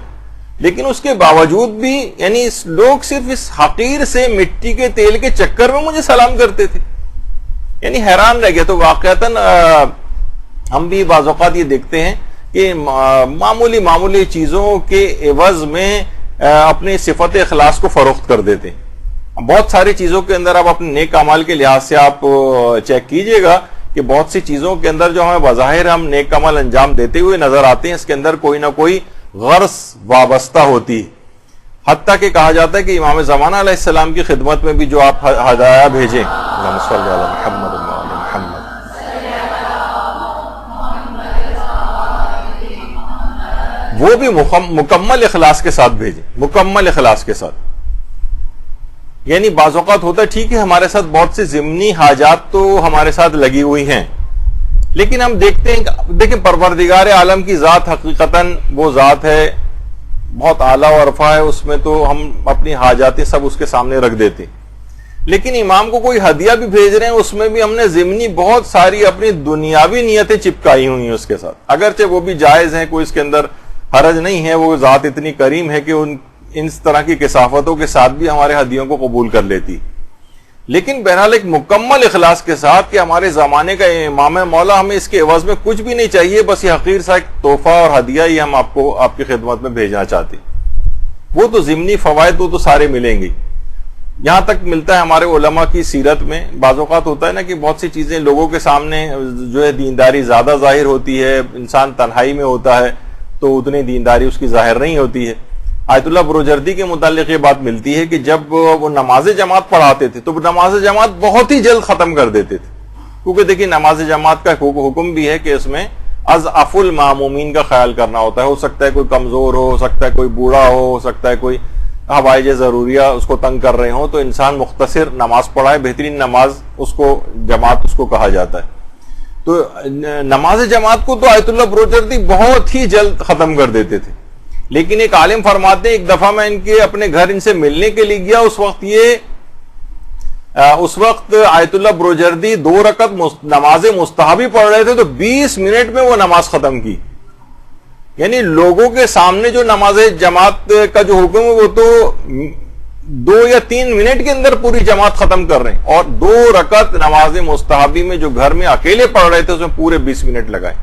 لیکن اس کے باوجود بھی یعنی لوگ صرف اس حقیر سے مٹی کے تیل کے چکر میں مجھے سلام کرتے تھے. یعنی حیران رہ گیا. تو واقعتاً ہم بھی بعض اوقات یہ دیکھتے ہیں کہ معمولی چیزوں کے عوض میں اپنی صفت اخلاص کو فروخت کر دیتے ہیں. بہت ساری چیزوں کے اندر آپ اپنے نیک اعمال کے لحاظ سے آپ چیک کیجئے گا کہ بہت سی چیزوں کے اندر جو ہمیں بظاہر ہم نیک عمل انجام دیتے ہوئے نظر آتے ہیں، اس کے اندر کوئی نہ کوئی غرض وابستہ ہوتی ہے. حتیٰ کہ کہا جاتا ہے کہ امام زمانہ علیہ السلام کی خدمت میں بھی جو آپ ہدایہ بھیجیں، اللہم صلی علی محمد وعلی محمد، وہ بھی مکمل اخلاص کے ساتھ بھیجیں، مکمل اخلاص کے ساتھ. یعنی بعض اوقات ہوتا ہے ٹھیک ہے ہمارے ساتھ بہت سی ضمنی حاجات تو ہمارے ساتھ لگی ہوئی ہیں، لیکن ہم دیکھتے ہیں دیکھیں پروردگار عالم کی ذات حقیقتاً وہ ذات ہے بہت اعلیٰ و عرفہ ہے، اس میں تو ہم اپنی حاجاتیں سب اس کے سامنے رکھ دیتے ہیں. لیکن امام کو کوئی ہدیہ بھی بھیج رہے ہیں، اس میں بھی ہم نے ضمنی بہت ساری اپنی دنیاوی نیتیں چپکائی ہوئی ہیں اس کے ساتھ، اگرچہ وہ بھی جائز ہیں، کوئی اس کے اندر حرج نہیں ہے. وہ ذات اتنی کریم ہے کہ ان طرح کی کثافتوں کے ساتھ بھی ہمارے ہدیوں کو قبول کر لیتی. لیکن بہرحال ایک مکمل اخلاص کے ساتھ کہ ہمارے زمانے کا امام مولا، ہمیں اس کے عوض میں کچھ بھی نہیں چاہیے، بس یہ حقیر سا ایک تحفہ اور ہدیہ ہی ہم آپ کو آپ کی خدمت میں بھیجنا چاہتے. وہ تو ضمنی فوائد وہ تو سارے ملیں گے. یہاں تک ملتا ہے ہمارے علماء کی سیرت میں. بعض اوقات ہوتا ہے نا کہ بہت سی چیزیں لوگوں کے سامنے جو ہے دینداری زیادہ ظاہر ہوتی ہے، انسان تنہائی میں ہوتا ہے تو اتنی دینداری اس کی ظاہر نہیں ہوتی ہے. آیت اللہ بروجردی کے متعلق یہ بات ملتی ہے کہ جب وہ نماز جماعت پڑھاتے تھے تو نماز جماعت بہت ہی جلد ختم کر دیتے تھے، کیونکہ دیکھیں نماز جماعت کا حکم بھی ہے کہ اس میں اضعف المامومین کا خیال کرنا ہوتا ہے. ہو سکتا ہے کوئی کمزور ہو سکتا ہے کوئی بوڑھا ہو سکتا ہے کوئی حوائج ضروریہ اس کو تنگ کر رہے ہوں، تو انسان مختصر نماز پڑھائے. بہترین نماز اس کو جماعت اس کو کہا جاتا ہے. تو نماز جماعت کو تو آیت اللہ بروجردی بہت ہی جلد ختم کر دیتے تھے. لیکن ایک عالم فرماتے ہیں ایک دفعہ میں ان کے اپنے گھر ان سے ملنے کے لیے گیا، اس وقت آیت اللہ بروجردی 2 رکعت نماز مستحبی پڑھ رہے تھے تو 20 منٹ میں وہ نماز ختم کی. یعنی لوگوں کے سامنے جو نماز جماعت کا جو حکم ہے وہ تو 2 یا 3 منٹ کے اندر پوری جماعت ختم کر رہے ہیں، اور 2 رکعت نماز مستحبی میں جو گھر میں اکیلے پڑھ رہے تھے اس میں پورے 20 منٹ لگائے.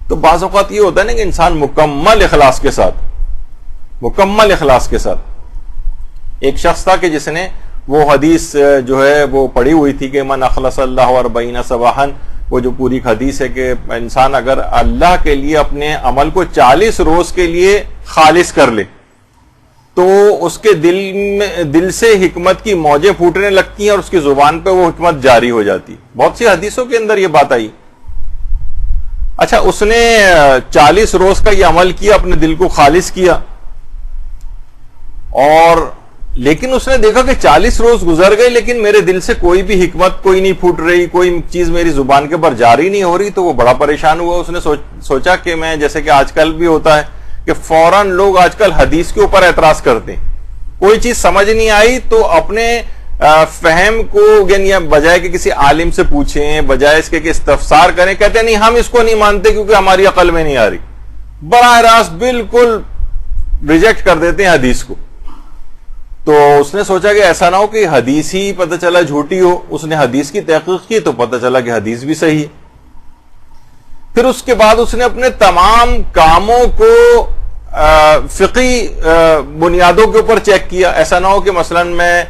تو بعض اوقات یہ ہوتا ہے نا کہ انسان مکمل اخلاص کے ساتھ ایک شخص تھا کہ جس نے وہ حدیث جو ہے وہ پڑھی ہوئی تھی کہ من اخلص اللہ 40 صباحا، وہ جو پوری حدیث ہے کہ انسان اگر اللہ کے لیے اپنے عمل کو 40 روز کے لیے خالص کر لے تو اس کے دل سے حکمت کی موجیں پھوٹنے لگتی ہیں اور اس کی زبان پہ وہ حکمت جاری ہو جاتی. بہت سی حدیثوں کے اندر یہ بات آئی. اچھا، اس نے 40 روز کا یہ عمل کیا، اپنے دل کو خالص کیا، اور لیکن اس نے دیکھا کہ 40 روز گزر گئے لیکن میرے دل سے کوئی بھی حکمت کوئی نہیں پھوٹ رہی، کوئی چیز میری زبان کے اوپر جاری نہیں ہو رہی. تو وہ بڑا پریشان ہوا. اس نے سوچا کہ میں، جیسے کہ آج کل بھی ہوتا ہے کہ فوراً لوگ آج کل حدیث کے اوپر اعتراض کرتے ہیں. کوئی چیز سمجھ نہیں آئی تو اپنے فہم کو یعنی بجائے کہ کسی عالم سے پوچھیں، بجائے اس کے کہ استفسار کریں، کہتے ہیں نہیں ہم اس کو نہیں مانتے کیونکہ ہماری عقل میں نہیں آ رہی. براہ راست بالکل ریجیکٹ کر دیتے ہیں حدیث کو. تو اس نے سوچا کہ ایسا نہ ہو کہ حدیث ہی پتہ چلا جھوٹی ہو. اس نے حدیث کی تحقیق کی تو پتہ چلا کہ حدیث بھی صحیح ہے. پھر اس کے بعد اس نے اپنے تمام کاموں کو فقہی بنیادوں کے اوپر چیک کیا. ایسا نہ ہو کہ مثلا میں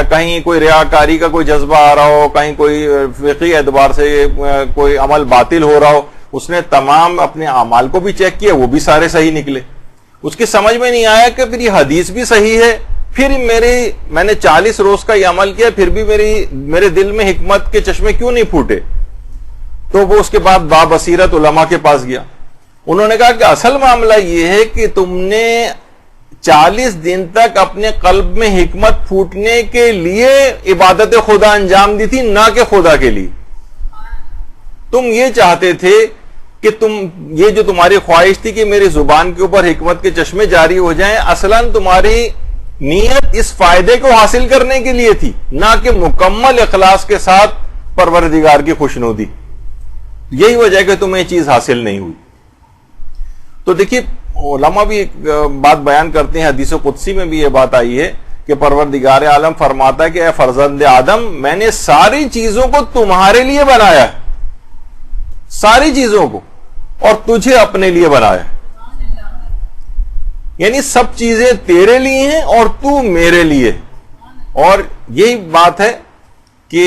کہیں کوئی ریاکاری کا کوئی جذبہ آ رہا ہو، کہیں کوئی فقہی اعتبار سے کوئی عمل باطل ہو رہا ہو. اس نے تمام اپنے اعمال کو بھی چیک کیا، وہ بھی سارے صحیح نکلے. اس کی سمجھ میں نہیں آیا کہ پھر یہ حدیث بھی صحیح ہے، پھر میں نے 40 روز کا یہ عمل کیا پھر بھی میرے دل میں حکمت کے چشمے کیوں نہیں پھوٹے. تو وہ اس کے بعد بابصیرت علماء کے پاس گیا. انہوں نے کہا کہ اصل معاملہ یہ ہے کہ تم نے 40 دن تک اپنے قلب میں حکمت پھوٹنے کے لیے عبادت خدا انجام دی تھی، نہ کہ خدا کے لیے. تم یہ چاہتے تھے کہ یہ جو تمہاری خواہش تھی کہ میری زبان کے اوپر حکمت کے چشمے جاری ہو جائیں، اصلاً تمہاری نیت اس فائدے کو حاصل کرنے کے لیے تھی، نہ کہ مکمل اخلاص کے ساتھ پروردگار کی خوشنودی. یہی وجہ ہے کہ تمہیں یہ چیز حاصل نہیں ہوئی. تو دیکھیے علماء بھی ایک بات بیان کرتے ہیں، حدیث قدسی میں بھی یہ بات آئی ہے کہ پروردگار عالم فرماتا ہے کہ اے فرزند آدم، میں نے ساری چیزوں کو تمہارے لیے بنایا ہے، ساری چیزوں کو، اور تجھے اپنے لیے بنایا ہے. یعنی سب چیزیں تیرے لیے ہیں اور تو میرے لیے. اور یہی بات ہے کہ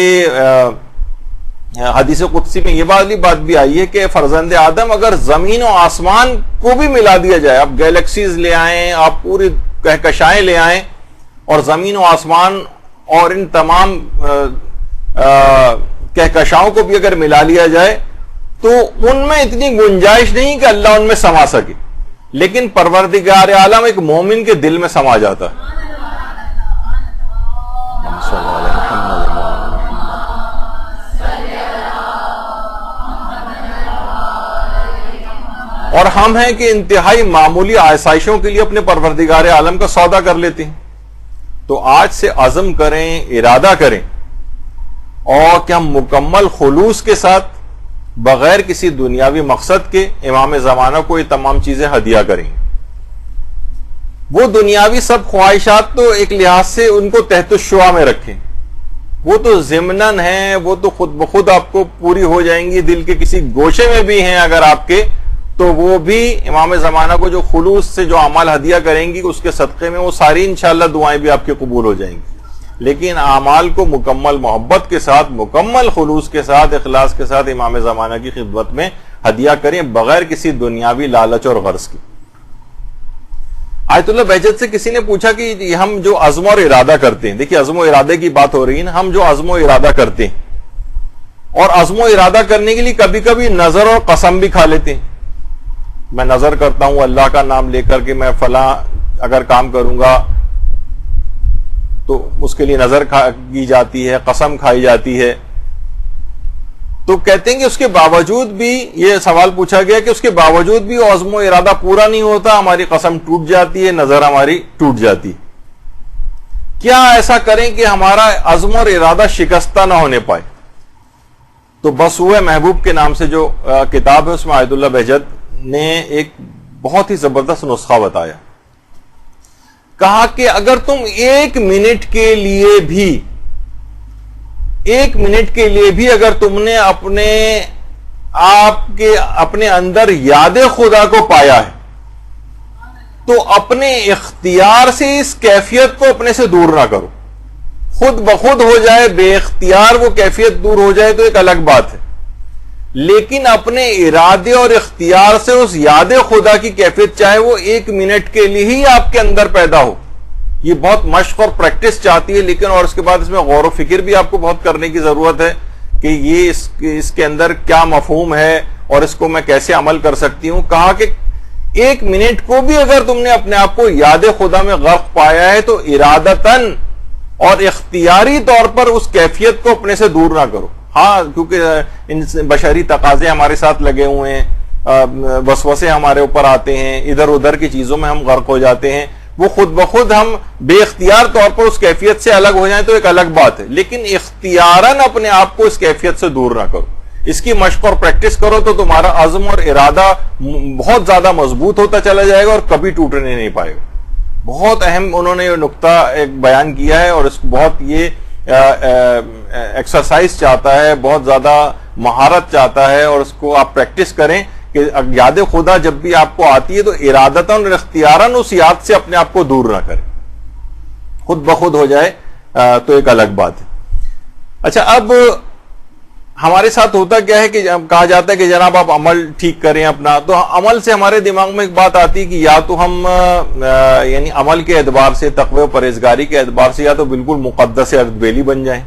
حدیث قدسی میں یہ والی بات بھی آئی ہے کہ فرزند آدم اگر زمین و آسمان کو بھی ملا دیا جائے، آپ گیلیکسیز لے آئیں، آپ پوری کہکشائیں لے آئیں، اور زمین و آسمان اور ان تمام کہکشاؤں کو بھی اگر ملا لیا جائے تو ان میں اتنی گنجائش نہیں کہ اللہ ان میں سما سکے، لیکن پروردگار عالم ایک مومن کے دل میں سما جاتا ہے. اور ہم ہیں کہ انتہائی معمولی آسائشوں کے لیے اپنے پروردگار عالم کا سودا کر لیتے ہیں. تو آج سے عزم کریں، ارادہ کریں، اور کہ ہم مکمل خلوص کے ساتھ بغیر کسی دنیاوی مقصد کے امام زمانہ کو یہ تمام چیزیں ہدیہ کریں. وہ دنیاوی سب خواہشات تو ایک لحاظ سے ان کو تحت الشعاع میں رکھیں، وہ تو ضمناً ہیں، وہ تو خود بخود آپ کو پوری ہو جائیں گی. دل کے کسی گوشے میں بھی ہیں اگر آپ کے، تو وہ بھی امام زمانہ کو جو خلوص سے جو اعمال ہدیہ کریں گی اس کے صدقے میں وہ ساری انشاءاللہ دعائیں بھی آپ کے قبول ہو جائیں گی. لیکن اعمال کو مکمل محبت کے ساتھ، مکمل خلوص کے ساتھ، اخلاص کے ساتھ امام زمانہ کی خدمت میں ہدیہ کریں بغیر کسی دنیاوی لالچ اور غرض کی. آیت اللہ بہجت سے کسی نے پوچھا کہ ہم جو عزم اور ارادہ کرتے ہیں، دیکھیے عزم و ارادے کی بات ہو رہی ہے نا، ہم جو عزم و ارادہ کرتے ہیں اور عزم و ارادہ کرنے کے لیے کبھی کبھی نظر اور قسم بھی کھا لیتے ہیں. میں نظر کرتا ہوں اللہ کا نام لے کر کہ میں فلاں اگر کام کروں گا تو اس کے لیے نظر کی جاتی ہے، قسم کھائی جاتی ہے. تو کہتے ہیں کہ اس کے باوجود بھی، یہ سوال پوچھا گیا کہ اس کے باوجود بھی عزم و ارادہ پورا نہیں ہوتا، ہماری قسم ٹوٹ جاتی ہے، نظر ہماری ٹوٹ جاتی. کیا ایسا کریں کہ ہمارا عزم اور ارادہ شکستہ نہ ہونے پائے؟ تو بسوئے محبوب کے نام سے جو کتاب ہے اس میں آیت اللہ بہجت نے ایک بہت ہی زبردست نسخہ بتایا. کہا کہ اگر تم ایک منٹ کے لیے بھی اگر تم نے اپنے اندر یاد خدا کو پایا ہے تو اپنے اختیار سے اس کیفیت کو اپنے سے دور نہ کرو. خود بخود ہو جائے، بے اختیار وہ کیفیت دور ہو جائے تو ایک الگ بات ہے، لیکن اپنے ارادے اور اختیار سے اس یاد خدا کی کیفیت، چاہے وہ ایک منٹ کے لیے ہی آپ کے اندر پیدا ہو، یہ بہت مشق اور پریکٹس چاہتی ہے. لیکن اور اس کے بعد اس میں غور و فکر بھی آپ کو بہت کرنے کی ضرورت ہے کہ یہ اس کے اندر کیا مفہوم ہے اور اس کو میں کیسے عمل کر سکتی ہوں. کہا کہ ایک منٹ کو بھی اگر تم نے اپنے آپ کو یاد خدا میں غرق پایا ہے تو ارادتاً اور اختیاری طور پر اس کیفیت کو اپنے سے دور نہ کرو. ہاں، کیونکہ بشری تقاضے ہمارے ساتھ لگے ہوئے ہیں، وسوسے ہمارے اوپر آتے ہیں، ادھر ادھر کی چیزوں میں ہم غرق ہو جاتے ہیں. وہ خود بخود ہم بے اختیار طور پر اس کیفیت سے الگ ہو جائیں تو ایک الگ بات ہے، لیکن اختیاراً اپنے آپ کو اس کیفیت سے دور نہ کرو. اس کی مشق اور پریکٹس کرو تو تمہارا عزم اور ارادہ بہت زیادہ مضبوط ہوتا چلا جائے گا اور کبھی ٹوٹنے نہیں پائے گا. بہت اہم انہوں نے یہ نقطہ ایک بیان کیا ہے، اور اس بہت یہ ایکسرسائز چاہتا ہے، بہت زیادہ مہارت چاہتا ہے، اور اس کو آپ پریکٹس کریں کہ یاد خدا جب بھی آپ کو آتی ہے تو ارادتاً اور اختیاراً اس یاد سے اپنے آپ کو دور نہ کریں. خود بخود ہو جائے تو ایک الگ بات ہے. اچھا، اب ہمارے ساتھ ہوتا کیا ہے کہ کہا جاتا ہے کہ جناب آپ عمل ٹھیک کریں اپنا، تو عمل سے ہمارے دماغ میں ایک بات آتی ہے کہ یا تو ہم یعنی عمل کے اعتبار سے، تقوی و پرہیزگاری کے اعتبار سے یا تو بالکل مقدس اردبیلی بن جائیں،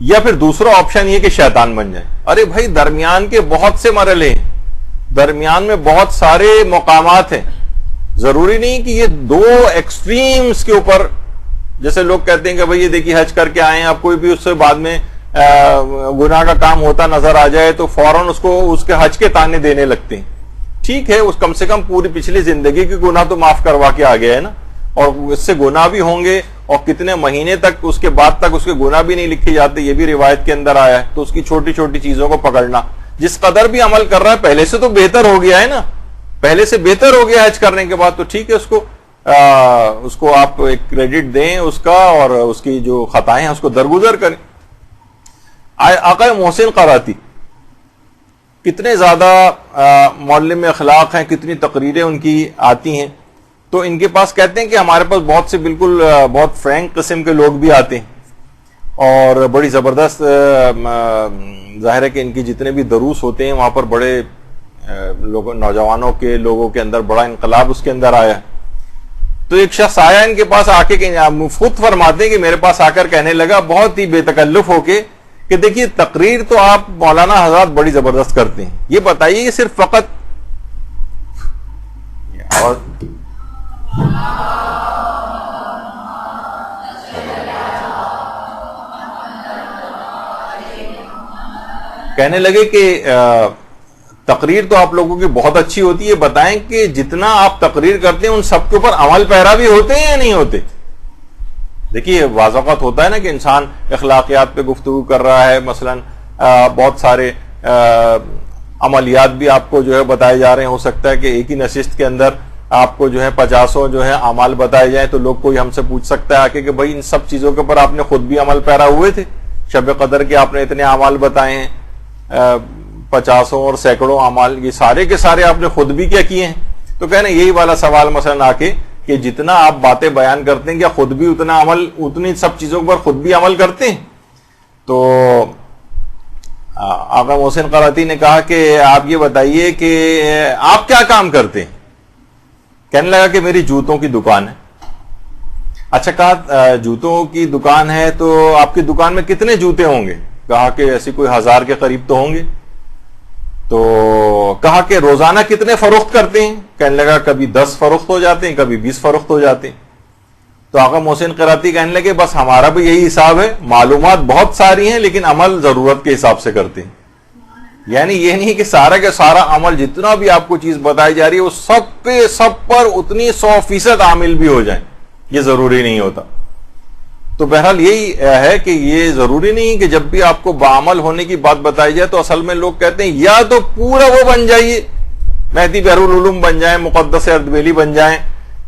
یا پھر دوسرا آپشن یہ کہ شیطان بن جائیں. ارے بھائی، درمیان کے بہت سے مرحلے ہیں، درمیان میں بہت سارے مقامات ہیں. ضروری نہیں کہ یہ دو ایکسٹریمز کے اوپر، جیسے لوگ کہتے ہیں کہ بھئی یہ دیکھیے حج کر کے آئے ہیں، آپ کوئی بھی اس سے بعد میں گناہ کا کام ہوتا نظر آ جائے تو فوراً اس کو اس کے حج کے تانے دینے لگتے ہیں. ٹھیک ہے، اس کم سے کم پوری پچھلی زندگی کے گناہ تو معاف کروا کے آ گیا ہے نا. اور اس سے گناہ بھی ہوں گے اور کتنے مہینے تک اس کے بعد تک اس کے گناہ بھی نہیں لکھے جاتے, یہ بھی روایت کے اندر آیا ہے. تو اس کی چھوٹی چھوٹی چیزوں کو پکڑنا, جس قدر بھی عمل کر رہا ہے پہلے سے تو بہتر ہو گیا ہے نا, پہلے سے بہتر ہو گیا حج کرنے کے بعد, تو ٹھیک ہے اس کو آپ ایک کریڈٹ دیں اس کا, اور اس کی جو خطائیں ہیں اس کو درگزر کریں. آقا محسن قراتی کتنے زیادہ معلم اخلاق ہیں, کتنی تقریریں ان کی آتی ہیں. تو ان کے پاس کہتے ہیں کہ ہمارے پاس بہت سے بالکل بہت فرینک قسم کے لوگ بھی آتے ہیں, اور بڑی زبردست, ظاہر ہے کہ ان کی جتنے بھی دروس ہوتے ہیں وہاں پر بڑے لوگوں, نوجوانوں کے لوگوں کے اندر بڑا انقلاب اس کے اندر آیا. تو ایک شخص آیا ان کے پاس آ کے, خود فرماتے ہیں کہ میرے پاس آ کر کہنے لگا بہت ہی بے تکلف ہو کے کہ دیکھیے تقریر تو آپ مولانا حضرات بڑی زبردست کرتے ہیں, یہ بتائیے کہ صرف فقط اور کہنے لگے کہ تقریر تو آپ لوگوں کی بہت اچھی ہوتی ہے, بتائیں کہ جتنا آپ تقریر کرتے ہیں ان سب کے اوپر عمل پیرا بھی ہوتے ہیں یا نہیں ہوتے. دیکھیے واضح اوقات ہوتا ہے نا کہ انسان اخلاقیات پہ گفتگو کر رہا ہے, مثلا بہت سارے عملیات بھی آپ کو جو ہے بتائے جا رہے ہیں, ہو سکتا ہے کہ ایک ہی نشست کے اندر آپ کو جو ہے 50 جو ہے اعمال بتائے جائیں, تو لوگ کوئی ہم سے پوچھ سکتا ہے آ کے کہ بھائی ان سب چیزوں کے اوپر آپ نے خود بھی عمل پیرا ہوئے تھے, شب قدر کے آپ نے اتنے اعمال بتائے ہیں, 50 اور سینکڑوں اعمال, یہ سارے کے سارے آپ نے خود بھی کیا کیے ہیں. تو کہنا یہی والا سوال مثلا آ کے کہ جتنا آپ باتیں بیان کرتے ہیں کیا خود بھی اتنا عمل, اتنی سب چیزوں پر خود بھی عمل کرتے ہیں. تو آقا محسن قراتی نے کہا کہ آپ یہ بتائیے کہ آپ کیا کام کرتے ہیں. کہنے لگا کہ میری جوتوں کی دکان ہے. اچھا, کہا جوتوں کی دکان ہے تو آپ کی دکان میں کتنے جوتے ہوں گے. کہا کہ ایسی کوئی 1000 کے قریب تو ہوں گے. تو کہا کہ روزانہ کتنے فروخت کرتے ہیں. کہنے لگا کبھی 10 فروخت ہو جاتے ہیں, کبھی 20 فروخت ہو جاتے ہیں. تو آقا محسن قراتی کہنے لگے بس ہمارا بھی یہی حساب ہے, معلومات بہت ساری ہیں لیکن عمل ضرورت کے حساب سے کرتے ہیں. یعنی یہ نہیں کہ سارا کا سارا عمل جتنا بھی آپ کو چیز بتائی جا رہی ہے وہ سب پہ سب پر اتنی 100% عامل بھی ہو جائیں, یہ ضروری نہیں ہوتا. تو بہرحال یہی ہے کہ یہ ضروری نہیں کہ جب بھی آپ کو بعمل ہونے کی بات بتائی جائے تو اصل میں لوگ کہتے ہیں یا تو پورا وہ بن جائیے, مہدی بحر العلوم بن جائیں, مقدس اردبیلی بن جائیں,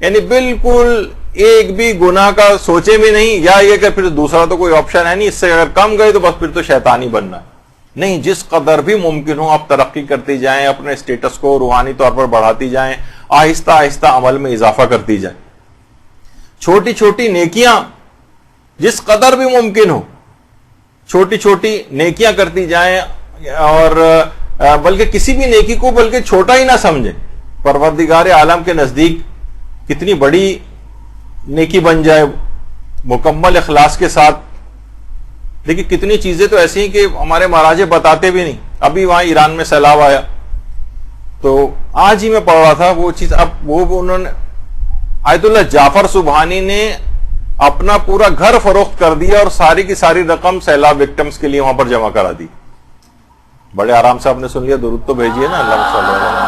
یعنی بالکل ایک بھی گناہ کا سوچے بھی نہیں, یا یہ کہ پھر دوسرا تو کوئی آپشن ہے نہیں, اس سے اگر کم گئے تو بس پھر تو شیطانی بننا ہے. نہیں, جس قدر بھی ممکن ہو آپ ترقی کرتی جائیں, اپنے اسٹیٹس کو روحانی طور پر بڑھاتی جائیں, آہستہ آہستہ عمل میں اضافہ کرتی جائیں. چھوٹی چھوٹی نیکیاں جس قدر بھی ممکن ہو چھوٹی چھوٹی نیکیاں کرتی جائیں, اور بلکہ کسی بھی نیکی کو بلکہ چھوٹا ہی نہ سمجھیں. پروردگار عالم کے نزدیک کتنی بڑی نیکی بن جائے مکمل اخلاص کے ساتھ. دیکھیں کتنی چیزیں تو ایسی ہیں کہ ہمارے مہاراجے بتاتے بھی نہیں. ابھی وہاں ایران میں سیلاب آیا تو آج ہی میں پڑھ رہا تھا وہ چیز. اب وہ انہوں نے آیت اللہ جعفر سبحانی نے اپنا پورا گھر فروخت کر دیا اور ساری کی ساری رقم سیلاب وکٹمز کے لیے وہاں پر جمع کرا دی. بڑے آرام سے آپ نے سن لیا, درود تو بھیجیے نا. اللہ صلی اللہ علیہ وسلم.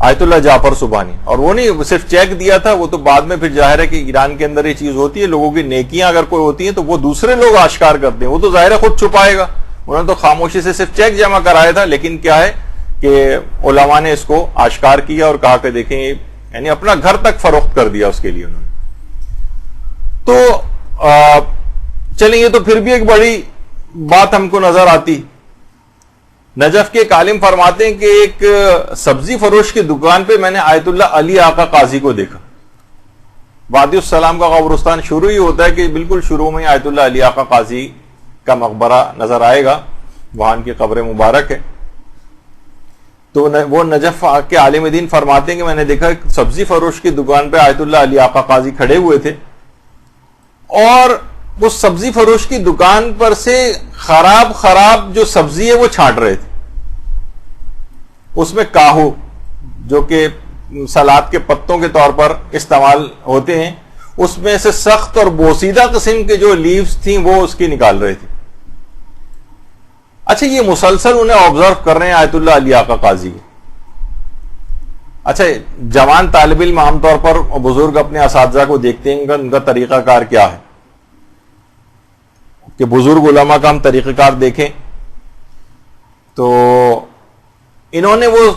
آیت اللہ جعفر سبحانی, اور وہ نہیں صرف چیک دیا تھا, وہ تو بعد میں پھر ظاہر ہے کہ ایران کے اندر یہ چیز ہوتی ہے, لوگوں کی نیکیاں اگر کوئی ہوتی ہیں تو وہ دوسرے لوگ آشکار کرتے ہیں, وہ تو ظاہر ہے خود چھپائے گا. انہوں نے تو خاموشی سے صرف چیک جمع کرایا تھا, لیکن کیا ہے کہ علماء نے اس کو آشکار کیا اور کہا کہ دیکھیں, یعنی اپنا گھر تک فروخت کر دیا اس کے لیے انہوں نے. تو چلیں, یہ تو پھر بھی ایک بڑی بات ہم کو نظر آتی. نجف کے ایک عالم فرماتے ہیں کہ ایک سبزی فروش کی دکان پہ میں نے آیت اللہ علی آقا قاضی کو دیکھا. وادی السلام کا قبرستان شروع ہی ہوتا ہے کہ بالکل شروع میں آیت اللہ علی آقا قاضی کا مقبرہ نظر آئے گا, وہاں کی قبر مبارک ہے. تو وہ نجف کے عالم دین فرماتے ہیں کہ میں نے دیکھا سبزی فروش کی دکان پہ آیت اللہ علی آقا قاضی کھڑے ہوئے تھے, اور وہ سبزی فروش کی دکان پر سے خراب جو سبزی ہے وہ چھانٹ رہے تھے. اس میں کاہو جو کہ سلاد کے پتوں کے طور پر استعمال ہوتے ہیں, اس میں سے سخت اور بوسیدہ قسم کے جو لیوز تھیں وہ اس کی نکال رہے تھے. اچھا یہ مسلسل انہیں آبزرو کر رہے ہیں آیت اللہ علی آقا قاضی. اچھا جوان طالب علم عام طور پر بزرگ اپنے اساتذہ کو دیکھتے ہیں ان کا طریقہ کار کیا ہے, کہ بزرگ علماء کا ہم طریقہ کار دیکھیں تو انہوں نے وہ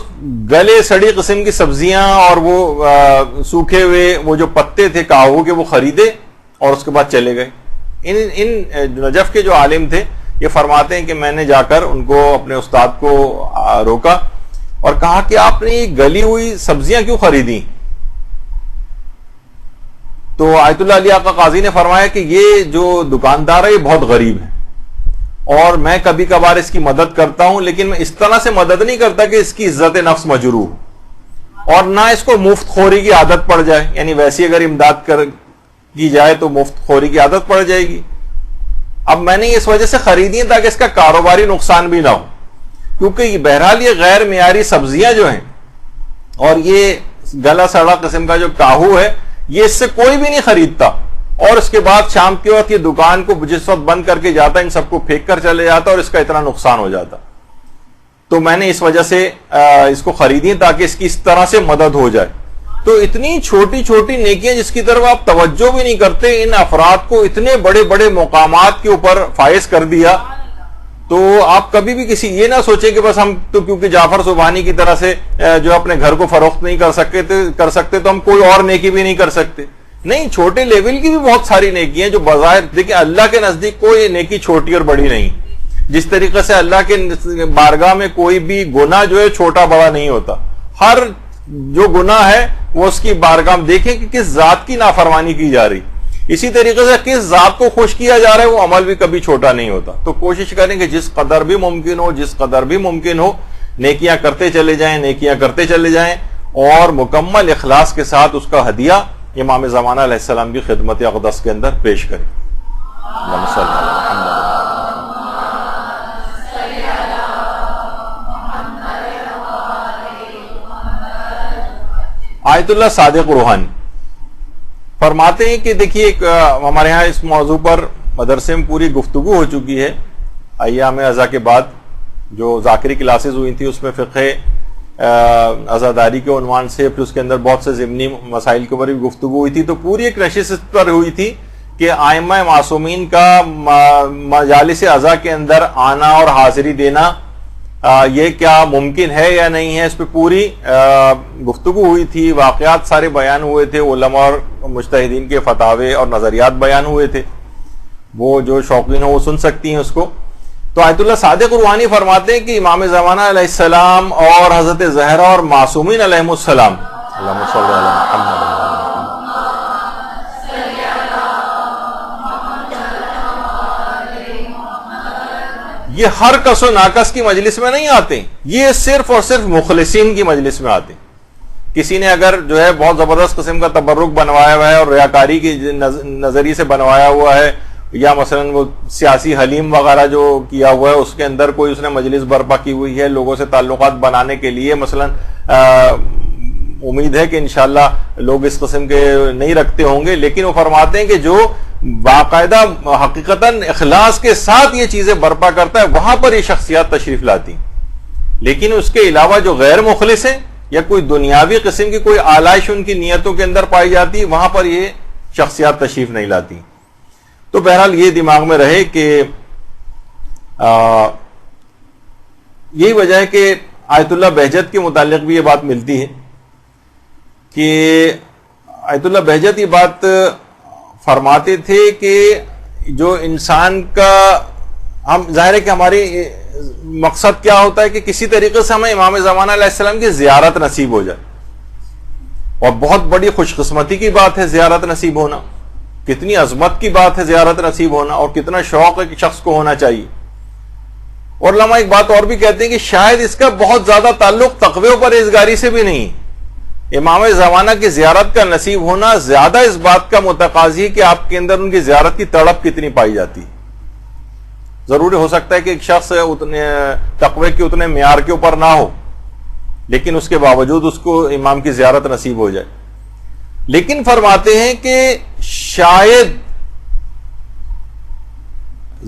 گلے سڑی قسم کی سبزیاں اور وہ سوکھے ہوئے وہ جو پتے تھے کاہو کے وہ خریدے اور اس کے بعد چلے گئے. ان نجف کے جو عالم تھے یہ فرماتے ہیں کہ میں نے جا کر ان کو اپنے استاد کو روکا اور کہا کہ آپ نے یہ گلی ہوئی سبزیاں کیوں خریدی؟ تو آیت اللہ علی آقا قاضی نے فرمایا کہ یہ جو دکاندار ہے یہ بہت غریب ہے اور میں کبھی کبھار اس کی مدد کرتا ہوں, لیکن میں اس طرح سے مدد نہیں کرتا کہ اس کی عزت نفس مجروح ہو اور نہ اس کو مفت خوری کی عادت پڑ جائے, یعنی ویسی اگر امداد کی جائے تو مفت خوری کی عادت پڑ جائے گی. اب میں نے اس وجہ سے خریدی ہیں تاکہ اس کا کاروباری نقصان بھی نہ ہو, کیونکہ بہرحال یہ غیر معیاری سبزیاں جو ہیں اور یہ گلا سڑا قسم کا جو کاہو ہے یہ اس سے کوئی بھی نہیں خریدتا, اور اس کے بعد شام کے وقت یہ دکان کو جس وقت بند کر کے جاتا ان سب کو پھینک کر چلے جاتا اور اس کا اتنا نقصان ہو جاتا. تو میں نے اس وجہ سے اس کو خریدی تاکہ اس کی اس طرح سے مدد ہو جائے. تو اتنی چھوٹی چھوٹی نیکیاں جس کی طرف آپ توجہ بھی نہیں کرتے, ان افراد کو اتنے بڑے بڑے مقامات کے اوپر فائز کر دیا. تو آپ کبھی بھی کسی یہ نہ سوچیں کہ بس ہم تو کیونکہ جعفر سبحانی کی طرح سے جو اپنے گھر کو فروخت نہیں کر سکتے تو ہم کوئی اور نیکی بھی نہیں کر سکتے. نہیں, چھوٹے لیول کی بھی بہت ساری نیکی ہیں جو بظاہر دیکھیں اللہ کے نزدیک کوئی نیکی چھوٹی اور بڑی نہیں. جس طریقے سے اللہ کے بارگاہ میں کوئی بھی گناہ جو ہے چھوٹا بڑا نہیں ہوتا, ہر جو گناہ ہے وہ اس کی بارگاہ میں دیکھیں کہ کس ذات کی نافرمانی کی جا رہی, اسی طریقے سے کس ذات کو خوش کیا جا رہا ہے وہ عمل بھی کبھی چھوٹا نہیں ہوتا. تو کوشش کریں کہ جس قدر بھی ممکن ہو نیکیاں کرتے چلے جائیں اور مکمل اخلاص کے ساتھ اس کا ہدیہ امام زمانہ علیہ السلام کی خدمت اقدس کے اندر پیش کریں. اللہم صلی اللہ علیہ وسلم. آیت اللہ صادق روحانی فرماتے ہیں کہ دیکھیے ہمارے ہاں اس موضوع پر مدرسے میں پوری گفتگو ہو چکی ہے. ایام عزا کے بعد جو ذاکری کلاسز ہوئی تھی اس میں فقہ عزاداری کے عنوان سے پھر اس کے اندر بہت سے ضمنی مسائل کے اوپر بھی گفتگو ہوئی تھی. تو پوری ایک نشست پر ہوئی تھی کہ ائمہ معصومین کا مجالس عزا کے اندر آنا اور حاضری دینا یہ کیا ممکن ہے یا نہیں ہے, اس پہ پوری گفتگو ہوئی تھی. واقعات سارے بیان ہوئے تھے, علماء اور مجتہدین کے فتاوے اور نظریات بیان ہوئے تھے, وہ جو شوقین ہو وہ سن سکتی ہیں اس کو. تو آیت اللہ صادق روحانی فرماتے ہیں کہ امام زمانہ علیہ السلام اور حضرت زہرا اور معصومین علیہم السلام اللہم صلی علی محمد یہ ہر کس و ناکس کی مجلس میں نہیں آتے, یہ صرف اور صرف مخلصین کی مجلس میں آتے. کسی نے اگر جو ہے بہت زبردست قسم کا تبرک بنوایا ہوا ہے اور ریاکاری کے نظریے سے بنوایا ہوا ہے, یا مثلا وہ سیاسی حلیم وغیرہ جو کیا ہوا ہے اس کے اندر کوئی اس نے مجلس برپا کی ہوئی ہے لوگوں سے تعلقات بنانے کے لیے, مثلا امید ہے کہ انشاءاللہ لوگ اس قسم کے نہیں رکھتے ہوں گے, لیکن وہ فرماتے ہیں کہ جو باقاعدہ حقیقتاً اخلاص کے ساتھ یہ چیزیں برپا کرتا ہے وہاں پر یہ شخصیات تشریف لاتی. لیکن اس کے علاوہ جو غیر مخلص ہیں یا کوئی دنیاوی قسم کی کوئی آلائش ان کی نیتوں کے اندر پائی جاتی وہاں پر یہ شخصیات تشریف نہیں لاتی. تو بہرحال یہ دماغ میں رہے کہ یہی وجہ ہے کہ آیت اللہ بہجت کے متعلق بھی یہ بات ملتی ہے کہ آیت اللہ بہجت یہ بات فرماتے تھے کہ جو انسان کا ہم ظاہر ہے کہ ہماری مقصد کیا ہوتا ہے کہ کسی طریقے سے ہمیں امام زمانہ علیہ السلام کی زیارت نصیب ہو جائے, اور بہت بڑی خوش قسمتی کی بات ہے زیارت نصیب ہونا, کتنی عظمت کی بات ہے زیارت نصیب ہونا, اور کتنا شوق ہے کہ شخص کو ہونا چاہیے. اور علماء ایک بات اور بھی کہتے ہیں کہ شاید اس کا بہت زیادہ تعلق تقوی و پرہیزگاری سے بھی نہیں, امام زمانہ کی زیارت کا نصیب ہونا زیادہ اس بات کا متقاضی ہے کہ آپ کے اندر ان کی زیارت کی تڑپ کتنی پائی جاتی. ضروری ہو سکتا ہے کہ ایک شخص اتنے تقوی کے اتنے معیار کے اوپر نہ ہو, لیکن اس کے باوجود اس کو امام کی زیارت نصیب ہو جائے. لیکن فرماتے ہیں کہ شاید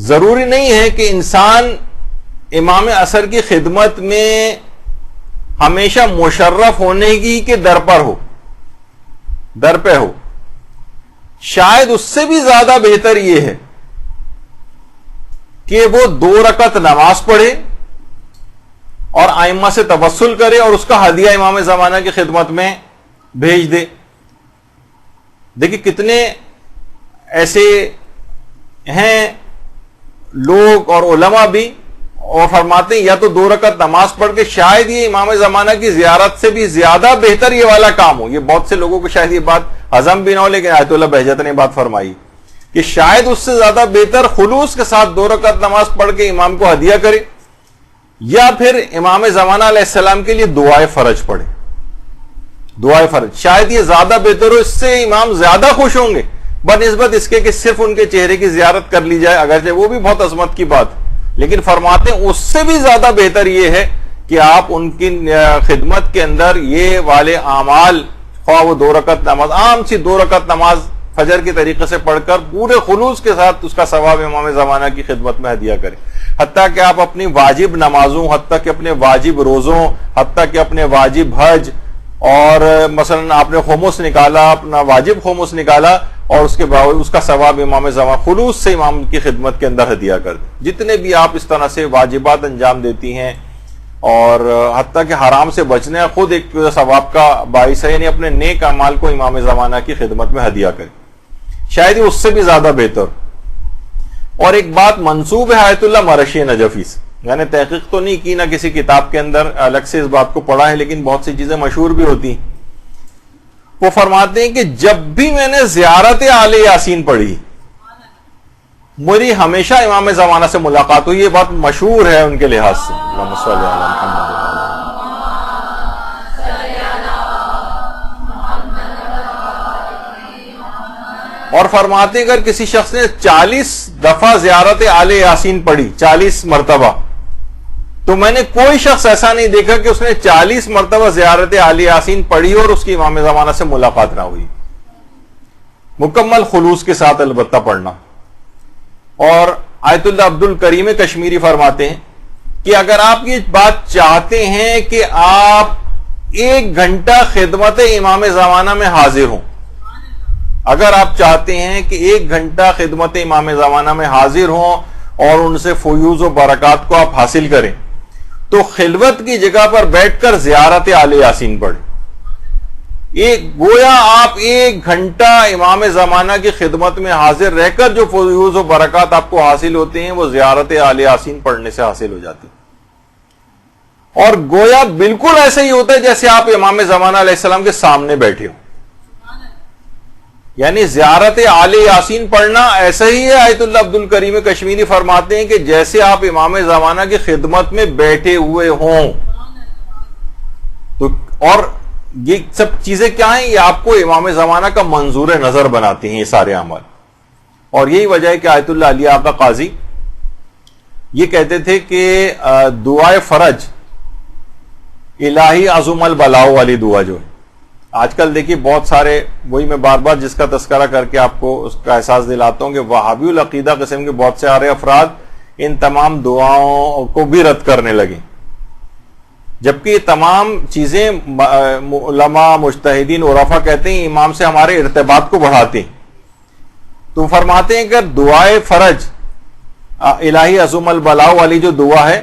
ضروری نہیں ہے کہ انسان امام عصر کی خدمت میں ہمیشہ مشرف ہونے کی کہ در پہ ہو، شاید اس سے بھی زیادہ بہتر یہ ہے کہ وہ 2 رکعت نماز پڑھے اور ائمہ سے توسل کرے اور اس کا ہدیہ امام زمانہ کی خدمت میں بھیج دے۔ دیکھیں کتنے ایسے ہیں لوگ اور علماء بھی، اور فرماتے ہیں یا تو 2 رکعت نماز پڑھ کے شاید یہ امام زمانہ کی زیارت سے بھی زیادہ بہتر یہ والا کام ہو۔ یہ بہت سے لوگوں کو شاید یہ بات ہضم بھی نہ ہو، لیکن آیت اللہ بہجت نے بات فرمائی کہ شاید اس سے زیادہ بہتر خلوص کے ساتھ 2 رکعت نماز پڑھ کے امام کو ہدیہ کرے، یا پھر امام زمانہ علیہ السلام کے لیے دعائے فرج پڑھے۔ دعائے فرج شاید یہ زیادہ بہتر ہو، اس سے امام زیادہ خوش ہوں گے بنسبت اس کے کہ صرف ان کے چہرے کی زیارت کر لی جائے، اگرچہ وہ بھی بہت عظمت کی بات، لیکن فرماتے ہیں اس سے بھی زیادہ بہتر یہ ہے کہ آپ ان کی خدمت کے اندر یہ والے اعمال، خواہ وہ 2 رکعت نماز، عام سی 2 رکعت نماز فجر کی طریقے سے پڑھ کر پورے خلوص کے ساتھ اس کا ثواب امام زمانہ کی خدمت میں ہدیہ کریں، حتیٰ کہ آپ اپنی واجب نمازوں، حتیٰ کہ اپنے واجب روزوں، حتیٰ کہ اپنے واجب حج، اور مثلا آپ نے خمس نکالا، اپنا واجب خمس نکالا، اور اس کے باوجود اس کا ثواب امام زمانہ خلوص سے امام کی خدمت کے اندر ہدیہ کر دیں۔ جتنے بھی آپ اس طرح سے واجبات انجام دیتی ہیں اور حتیٰ کہ حرام سے بچنے خود ایک ثواب کا باعث ہے، یعنی اپنے نیک اعمال کو امام زمانہ کی خدمت میں ہدیہ کریں، شاید ہی اس سے بھی زیادہ بہتر۔ اور ایک بات منسوب ہے آیت اللہ مرشی نجفی سے، یعنی تحقیق تو نہیں کی نہ کسی کتاب کے اندر الگ سے اس بات کو پڑھا ہے، لیکن بہت سی چیزیں مشہور بھی ہوتی ہیں۔ وہ فرماتے ہیں کہ جب بھی میں نے زیارت آل یاسین پڑھی میری ہمیشہ امام زمانہ سے ملاقات ہوئی۔ یہ بات مشہور ہے ان کے لحاظ سے۔ اللہم صلی علی محمد۔ اور فرماتے ہیں اگر کسی شخص نے 40 دفعہ زیارت آل یاسین پڑھی، 40 مرتبہ، تو میں نے کوئی شخص ایسا نہیں دیکھا کہ اس نے 40 مرتبہ زیارت آل یاسین پڑھی اور اس کی امام زمانہ سے ملاقات نہ ہوئی، مکمل خلوص کے ساتھ البتہ پڑھنا۔ اور آیت اللہ عبد الکریم کشمیری فرماتے ہیں کہ اگر آپ یہ بات چاہتے ہیں کہ آپ 1 گھنٹہ خدمت امام زمانہ میں حاضر ہوں، اگر آپ چاہتے ہیں کہ 1 گھنٹہ خدمت امام زمانہ میں حاضر ہوں اور ان سے فیوض و برکات کو آپ حاصل کریں، تو خلوت کی جگہ پر بیٹھ کر زیارت آل یاسین پڑھیں۔ گویا آپ 1 گھنٹہ امام زمانہ کی خدمت میں حاضر رہ کر جو فیوض و برکات آپ کو حاصل ہوتے ہیں وہ زیارت آل یاسین پڑھنے سے حاصل ہو جاتی ہیں، اور گویا بالکل ایسے ہی ہوتا ہے جیسے آپ امام زمانہ علیہ السلام کے سامنے بیٹھے ہو۔ یعنی زیارت آل یاسین پڑھنا ایسا ہی ہے، آیت اللہ عبد الکریم کشمیری فرماتے ہیں کہ جیسے آپ امام زمانہ کی خدمت میں بیٹھے ہوئے ہوں۔ تو اور یہ سب چیزیں کیا ہیں؟ یہ آپ کو امام زمانہ کا منظور نظر بناتی ہیں یہ سارے اعمال۔ اور یہی وجہ ہے کہ آیت اللہ علی آقا قاضی یہ کہتے تھے کہ دعائے فرج الہی عظم البلاؤ والی دعا جو ہے، آج کل دیکھیے بہت سارے، وہی میں بار بار جس کا تذکرہ کر کے آپ کو اس کا احساس دلاتا ہوں کہ وہابی العقیدہ قسم کے بہت سارے افراد ان تمام دعاؤں کو بھی رد کرنے لگے، جبکہ یہ تمام چیزیں علماء مجتہدین عرفا کہتے ہیں امام سے ہمارے ارتباط کو بڑھاتے ہیں۔ تو فرماتے ہیں کہ دعائے فرج الہی عظم البلاء والی جو دعا ہے،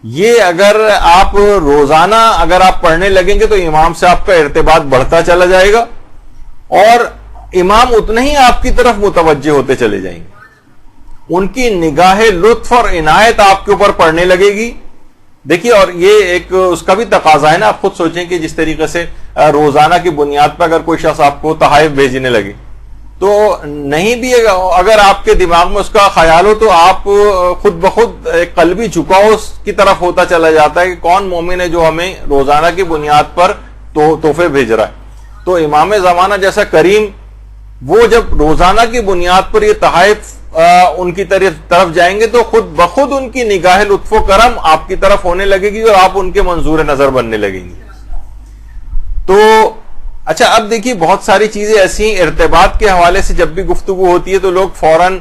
یہ اگر آپ روزانہ اگر آپ پڑھنے لگیں گے تو امام سے آپ کا ارتباط بڑھتا چلا جائے گا اور امام اتنے ہی آپ کی طرف متوجہ ہوتے چلے جائیں گے، ان کی نگاہ لطف اور عنایت آپ کے اوپر پڑنے لگے گی۔ دیکھیے، اور یہ ایک اس کا بھی تقاضا ہے نا، آپ خود سوچیں کہ جس طریقے سے روزانہ کی بنیاد پر اگر کوئی شخص آپ کو تحائف بھیجنے لگے تو نہیں بھی اگر آپ کے دماغ میں اس کا خیال ہو تو آپ خود بخود ایک قلبی جھکاؤ اس کی طرف ہوتا چلا جاتا ہے کہ کون مومن ہے جو ہمیں روزانہ کی بنیاد پر تحفے بھیج رہا ہے۔ تو امام زمانہ جیسا کریم وہ جب روزانہ کی بنیاد پر یہ تحائف ان کی طرف جائیں گے تو خود بخود ان کی نگاہ لطف و کرم آپ کی طرف ہونے لگے گی اور آپ ان کے منظور نظر بننے لگیں گے۔ تو اچھا، اب دیکھیے بہت ساری چیزیں ایسی ہیں ارتباط کے حوالے سے جب بھی گفتگو ہوتی ہے تو لوگ فوراً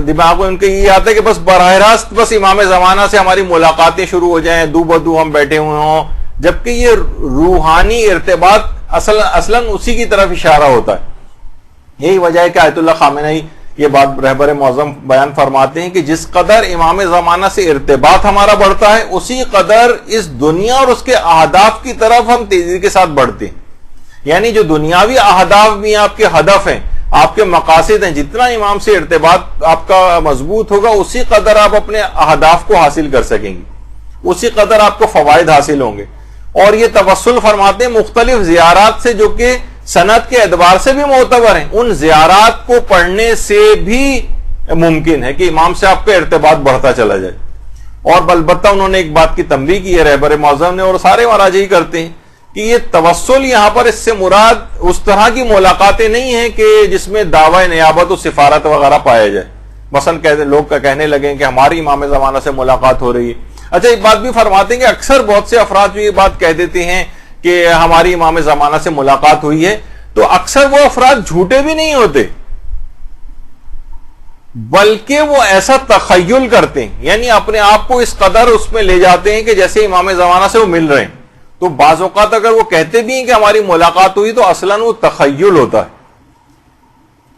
دماغ میں ان کے یہ آتا ہے کہ بس براہ راست بس امام زمانہ سے ہماری ملاقاتیں شروع ہو جائیں، دو بدو ہم بیٹھے ہوئے ہوں، جبکہ یہ روحانی ارتباط اصلاً اسی کی طرف اشارہ ہوتا ہے. یہی وجہ ہے کہ آیت اللہ خامنہی یہ بات رہبر معظم بیان فرماتے ہیں کہ جس قدر امام زمانہ سے ارتباط ہمارا بڑھتا ہے اسی قدر اس دنیا اور اس کے اہداف کی طرف ہم تیزی کے ساتھ بڑھتے ہیں. یعنی جو دنیاوی اہداف بھی آپ کے ہدف ہیں، آپ کے مقاصد ہیں، جتنا امام سے ارتباط آپ کا مضبوط ہوگا اسی قدر آپ اپنے اہداف کو حاصل کر سکیں گے، اسی قدر آپ کو فوائد حاصل ہوں گے. اور یہ توسل فرماتے ہیں مختلف زیارات سے جو کہ سند کے اعتبار سے بھی معتبر ہیں، ان زیارات کو پڑھنے سے بھی ممکن ہے کہ امام سے آپ کا ارتباط بڑھتا چلا جائے. اور البتہ انہوں نے ایک بات کی تنبیہ کی ہے رہبر معظم نے، اور سارے مراجع ہی کرتے ہیں، کہ یہ توسل یہاں پر اس سے مراد اس طرح کی ملاقاتیں نہیں ہیں کہ جس میں دعوی نیابت و سفارت وغیرہ پایا جائے. مثلا لوگ کہنے لگیں کہ ہماری امام زمانہ سے ملاقات ہو رہی ہے. اچھا ایک بات بھی فرماتے ہیں کہ اکثر بہت سے افراد جو یہ بات کہہ دیتے ہیں کہ ہماری امام زمانہ سے ملاقات ہوئی ہے، تو اکثر وہ افراد جھوٹے بھی نہیں ہوتے، بلکہ وہ ایسا تخیل کرتے ہیں، یعنی اپنے آپ کو اس قدر اس میں لے جاتے ہیں کہ جیسے امام زمانہ سے وہ مل رہے ہیں. تو بعض اوقات اگر وہ کہتے بھی ہیں کہ ہماری ملاقات ہوئی تو اصلاً وہ تخیل ہوتا ہے،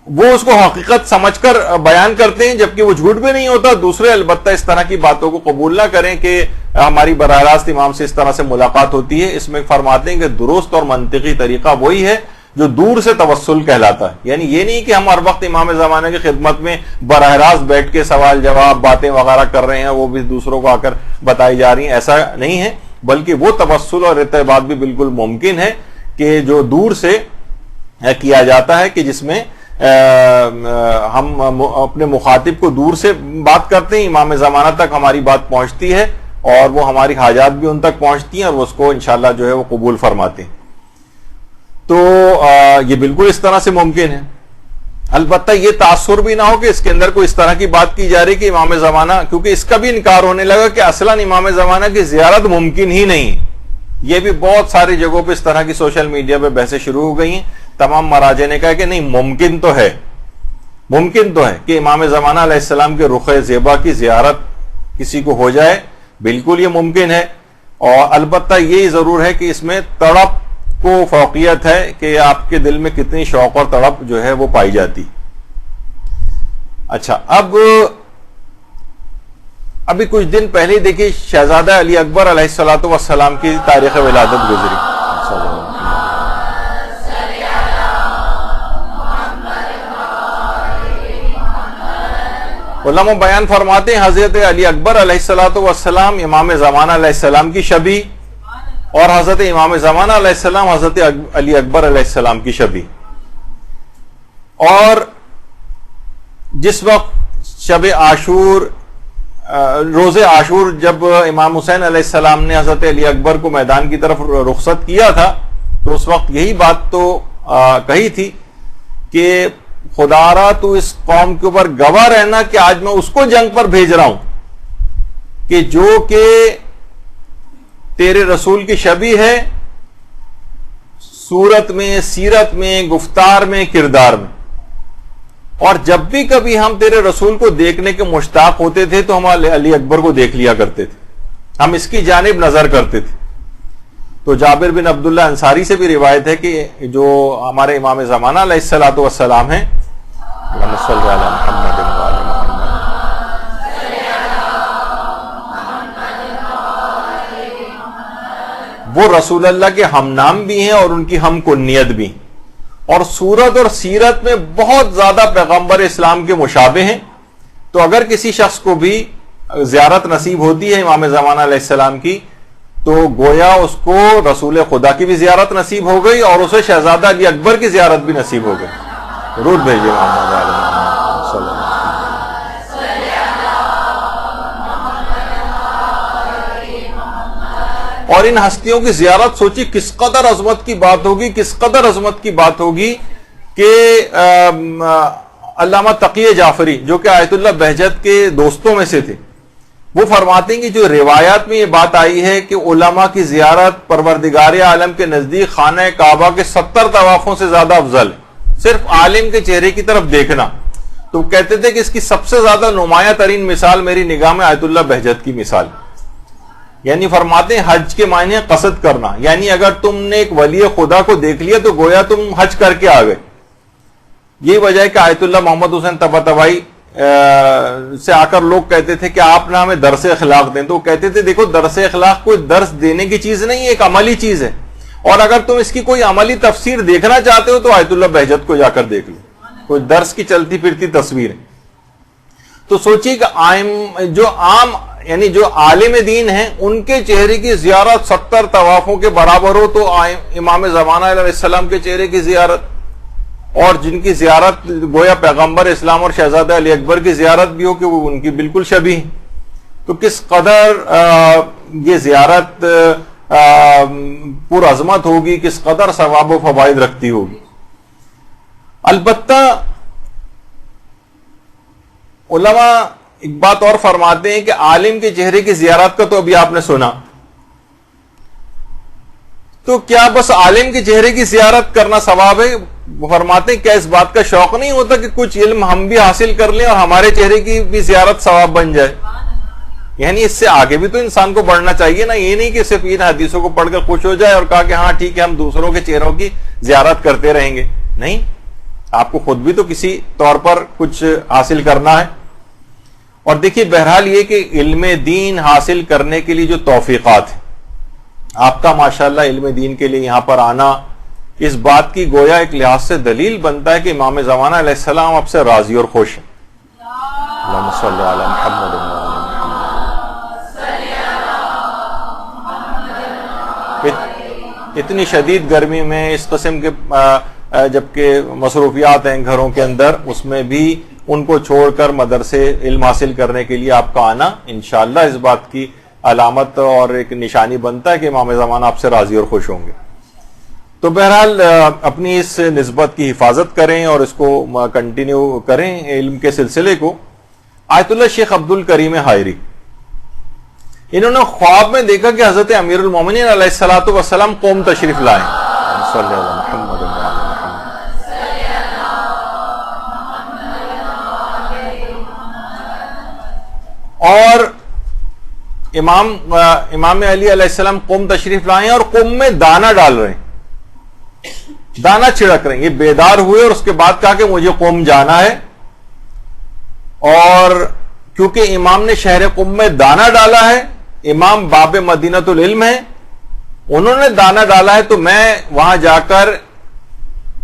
وہ اس کو حقیقت سمجھ کر بیان کرتے ہیں، جبکہ وہ جھوٹ بھی نہیں ہوتا. دوسرے البتہ اس طرح کی باتوں کو قبول نہ کریں کہ ہماری براہ راست امام سے اس طرح سے ملاقات ہوتی ہے. اس میں فرماتے ہیں کہ درست اور منطقی طریقہ وہی ہے جو دور سے توسل کہلاتا ہے. یعنی یہ نہیں کہ ہم ہر وقت امام زمانہ کی خدمت میں براہ راست بیٹھ کے سوال جواب باتیں وغیرہ کر رہے ہیں، وہ بھی دوسروں کو آ کر بتائی جا رہی ہیں، ایسا نہیں ہے. بلکہ وہ توسل اور ارتباط بھی بالکل ممکن ہے کہ جو دور سے کیا جاتا ہے، کہ جس میں ہم اپنے مخاطب کو دور سے بات کرتے ہیں، امام زمانہ تک ہماری بات پہنچتی ہے اور وہ ہماری حاجات بھی ان تک پہنچتی ہیں اور وہ اس کو انشاءاللہ جو ہے وہ قبول فرماتے ہیں. تو یہ بالکل اس طرح سے ممکن ہے. البتہ یہ تاثر بھی نہ ہو کہ اس کے اندر کوئی اس طرح کی بات کی جا رہی کہ امام زمانہ، کیونکہ اس کا بھی انکار ہونے لگا کہ اصلاً امام زمانہ کی زیارت ممکن ہی نہیں. یہ بھی بہت ساری جگہوں پہ اس طرح کی سوشل میڈیا پہ بحثیں شروع ہو گئی ہیں. تمام مراجع نے کہا کہ نہیں، ممکن تو ہے کہ امام زمانہ علیہ السلام کے رخ زیبا کی زیارت کسی کو ہو جائے، بالکل یہ ممکن ہے. اور البتہ یہ ضرور ہے کہ اس میں تڑپ کو فوقیت ہے کہ آپ کے دل میں کتنی شوق اور تڑپ جو ہے وہ پائی جاتی. اچھا ابھی کچھ دن پہلے دیکھیے شہزادہ علی اکبر علیہ الصلوۃ والسلام کی تاریخ ولادت گزری. علماء بیان فرماتے ہیں حضرت علی اکبر علیہ الصلوۃ والسلام امام زمانہ علیہ السلام کی شبیہ، اور حضرت امام زمانہ علیہ السلام حضرت علی اکبر علیہ السلام کی شبیہ. اور جس وقت شب عاشور، روز عاشور جب امام حسین علیہ السلام نے حضرت علی اکبر کو میدان کی طرف رخصت کیا تھا، تو اس وقت یہی بات تو کہی تھی کہ خدا را تو اس قوم کے اوپر گواہ رہنا کہ آج میں اس کو جنگ پر بھیج رہا ہوں کہ جو کہ تیرے رسول کی شبیہ ہے، صورت میں، سیرت میں، گفتار میں، کردار میں. اور جب بھی کبھی ہم تیرے رسول کو دیکھنے کے مشتاق ہوتے تھے تو ہم علی اکبر کو دیکھ لیا کرتے تھے، ہم اس کی جانب نظر کرتے تھے. تو جابر بن عبداللہ انصاری سے بھی روایت ہے کہ جو ہمارے امام زمانہ علیہ الصلوۃ والسلام ہیں، اللہم صلی علی محمد وعلی محمد، وہ رسول اللہ کے ہم نام بھی ہیں اور ان کی ہم کنیت بھی، اور صورت اور سیرت میں بہت زیادہ پیغمبر اسلام کے مشابہ ہیں. تو اگر کسی شخص کو بھی زیارت نصیب ہوتی ہے امام زمانہ علیہ السلام کی، تو گویا اس کو رسول خدا کی بھی زیارت نصیب ہو گئی اور اسے شہزادہ علی اکبر کی زیارت بھی نصیب ہو گئی. ضرور بھیجیے محمد علی محمد صلی اللہ علیہ وسلم. اور ان ہستیوں کی زیارت سوچی کس قدر عظمت کی بات ہوگی، کس قدر عظمت کی بات ہوگی کہ علامہ تقی جعفری جو کہ آیت اللہ بہجت کے دوستوں میں سے تھے، وہ فرماتے ہیں کہ جو روایات میں یہ بات آئی ہے کہ علماء کی زیارت پروردگار عالم کے نزدیک خانہ کعبہ کے 70 طوافوں سے زیادہ افضل ہے، صرف عالم کے چہرے کی طرف دیکھنا. تو کہتے تھے کہ اس کی سب سے زیادہ نمایاں ترین مثال میری نگاہ میں آیت اللہ بہجت کی مثال، یعنی فرماتے ہیں حج کے معنی قصد کرنا، یعنی اگر تم نے ایک ولی خدا کو دیکھ لیا تو گویا تم حج کر کے آ گئے. یہی وجہ ہے کہ آیت اللہ محمد حسین طباطبائی سے آ کر لوگ کہتے تھے کہ آپ نے ہمیں درس اخلاق دیں، تو وہ کہتے تھے دیکھو درس اخلاق کوئی درس دینے کی چیز نہیں ہے، ایک عملی چیز ہے، اور اگر تم اس کی کوئی عملی تفسیر دیکھنا چاہتے ہو تو آیت اللہ بہجت کو جا کر دیکھ لو، کوئی درس کی چلتی پھرتی تصویر ہے. تو سوچیے کہ جو عام یعنی جو عالم دین ہیں ان کے چہرے کی زیارت 70 طوافوں کے برابر ہو، تو امام زمانہ علیہ السلام کے چہرے کی زیارت، اور جن کی زیارت گویا پیغمبر اسلام اور شہزادہ علی اکبر کی زیارت بھی ہو کہ وہ ان کی بالکل شبیہ، تو کس قدر یہ زیارت پر عظمت ہوگی، کس قدر ثواب و فوائد رکھتی ہوگی. البتہ علماء ایک بات اور فرماتے ہیں کہ عالم کے چہرے کی زیارت کا تو ابھی آپ نے سنا، تو کیا بس عالم کے چہرے کی زیارت کرنا ثواب ہے؟ وہ فرماتے ہیں کیا اس بات کا شوق نہیں ہوتا کہ کچھ علم ہم بھی حاصل کر لیں اور ہمارے چہرے کی بھی زیارت ثواب بن جائے؟ یعنی اس سے آگے بھی تو انسان کو بڑھنا چاہیے نا، یہ نہیں کہ صرف ان حدیثوں کو پڑھ کر خوش ہو جائے اور کہا کہ ہاں ٹھیک ہے ہم دوسروں کے چہروں کی زیارت کرتے رہیں گے. نہیں، آپ کو خود بھی تو کسی طور پر کچھ حاصل کرنا ہے. اور دیکھیے بہرحال یہ کہ علم دین حاصل کرنے کے لیے جو توفیقات ہیں، آپ کا ماشاءاللہ علم دین کے لیے یہاں پر آنا اس بات کی گویا ایک لحاظ سے دلیل بنتا ہے کہ امام زمانہ علیہ السلام آپ سے راضی اور خوش ہیں. اللہم صلی علی محمد وعلی محمد. اتنی شدید گرمی میں اس قسم کے جبکہ مصروفیات ہیں گھروں کے اندر، اس میں بھی ان کو چھوڑ کر مدرسے علم حاصل کرنے کے لیے آپ کا آنا انشاءاللہ اس بات کی علامت اور ایک نشانی بنتا ہے کہ امام زمانہ آپ سے راضی اور خوش ہوں گے. تو بہرحال اپنی اس نسبت کی حفاظت کریں اور اس کو کنٹینیو کریں علم کے سلسلے کو. آیت اللہ شیخ عبد الکریم حائری، انہوں نے خواب میں دیکھا کہ حضرت امیر المومنین علیہ الصلوۃ والسلام قوم تشریف لائے. صلی اللہ علیہ محمد اور امام علی علیہ السلام قوم تشریف لائے اور قوم میں دانہ ڈال رہے ہیں، دانہ چھڑک رہے ہیں. یہ بیدار ہوئے اور اس کے بعد کہا کہ مجھے قوم جانا ہے، اور کیونکہ امام نے شہر قوم میں دانہ ڈالا ہے، امام باب مدینۃ العلم ہے، انہوں نے دانہ ڈالا ہے، تو میں وہاں جا کر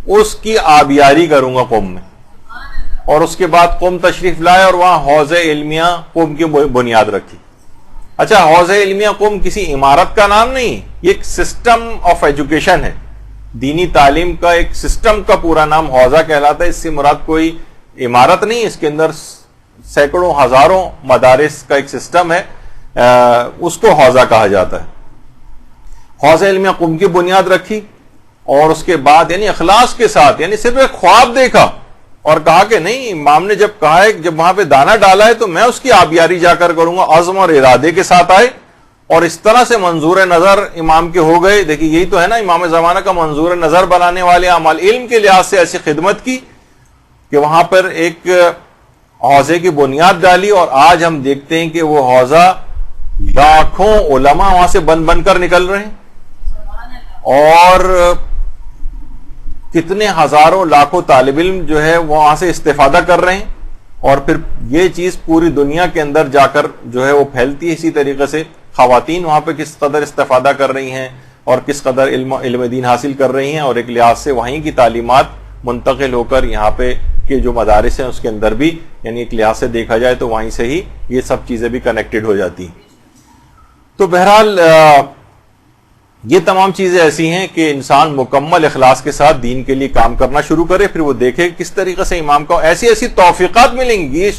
اس کی آبیاری کروں گا قوم میں. اور اس کے بعد قوم تشریف لائے اور وہاں حوض علمیہ قوم کی بنیاد رکھی. اچھا، حوض علمیہ قوم کسی عمارت کا نام نہیں، یہ ایک سسٹم آف ایجوکیشن ہے، دینی تعلیم کا ایک سسٹم کا پورا نام حوضہ کہلاتا ہے. اس سے مراد کوئی عمارت نہیں، اس کے اندر سینکڑوں ہزاروں مدارس کا ایک سسٹم ہے، اس کو حوضہ کہا جاتا ہے. حوض علمیہ قوم کی بنیاد رکھی اور اس کے بعد یعنی اخلاص کے ساتھ، یعنی صرف ایک خواب دیکھا اور کہا کہ نہیں، امام نے جب کہا ہے جب وہاں پہ دانہ ڈالا ہے تو میں اس کی آبیاری جا کر کروں گا، عزم اور ارادے کے ساتھ آئے اور اس طرح سے منظور نظر امام کے ہو گئے. دیکھیے یہی تو ہے نا امام زمانہ کا منظور نظر بنانے والے اعمال، علم کے لحاظ سے ایسی خدمت کی کہ وہاں پر ایک حوضے کی بنیاد ڈالی. اور آج ہم دیکھتے ہیں کہ وہ حوضہ لاکھوں علماء وہاں سے بن بن کر نکل رہے ہیں اور کتنے ہزاروں لاکھوں طالب علم جو ہے وہاں سے استفادہ کر رہے ہیں، اور پھر یہ چیز پوری دنیا کے اندر جا کر جو ہے وہ پھیلتی ہے. اسی طریقے سے خواتین وہاں پہ کس قدر استفادہ کر رہی ہیں اور کس قدر علم دین حاصل کر رہی ہیں، اور ایک لحاظ سے وہیں کی تعلیمات منتقل ہو کر یہاں پہ کے جو مدارس ہیں اس کے اندر بھی یعنی ایک لحاظ سے دیکھا جائے تو وہیں سے ہی یہ سب چیزیں بھی کنیکٹڈ ہو جاتی ہیں. تو بہرحال یہ تمام چیزیں ایسی ہیں کہ انسان مکمل اخلاص کے ساتھ دین کے لیے کام کرنا شروع کرے، پھر وہ دیکھے کس طریقے سے امام کو ایسی توفیقات ملیں گی.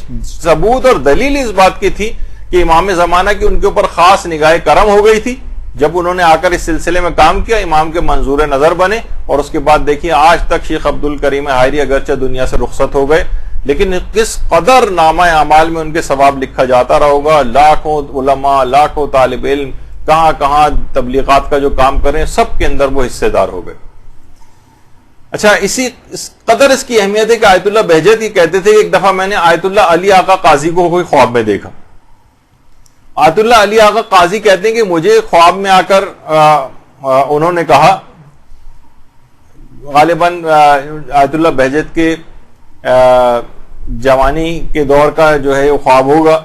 ثبوت اور دلیل اس بات کی تھی کہ امام زمانہ کی ان کے اوپر خاص نگاہ کرم ہو گئی تھی جب انہوں نے آ کر اس سلسلے میں کام کیا، امام کے منظور نظر بنے. اور اس کے بعد دیکھیے آج تک شیخ عبد الکریم حائری اگرچہ دنیا سے رخصت ہو گئے لیکن کس قدر نامہ اعمال میں ان کے ثواب لکھا جاتا رہے گا. لاکھوں علماء، لاکھوں طالب علم کہاں کہاں تبلیغات کا جو کام کریں سب کے اندر وہ حصے دار ہو گئے. اچھا، اس قدر اس کی اہمیت ہے کہ آیت اللہ بہجت یہ کہتے تھے کہ ایک دفعہ میں نے آیت اللہ علی آقا قاضی کو کوئی خواب میں دیکھا. آیت اللہ علی آقا قاضی کہتے ہیں کہ مجھے خواب میں آ کر انہوں نے کہا، غالباً آیت اللہ بہجت کے جوانی کے دور کا جو ہے وہ خواب ہوگا،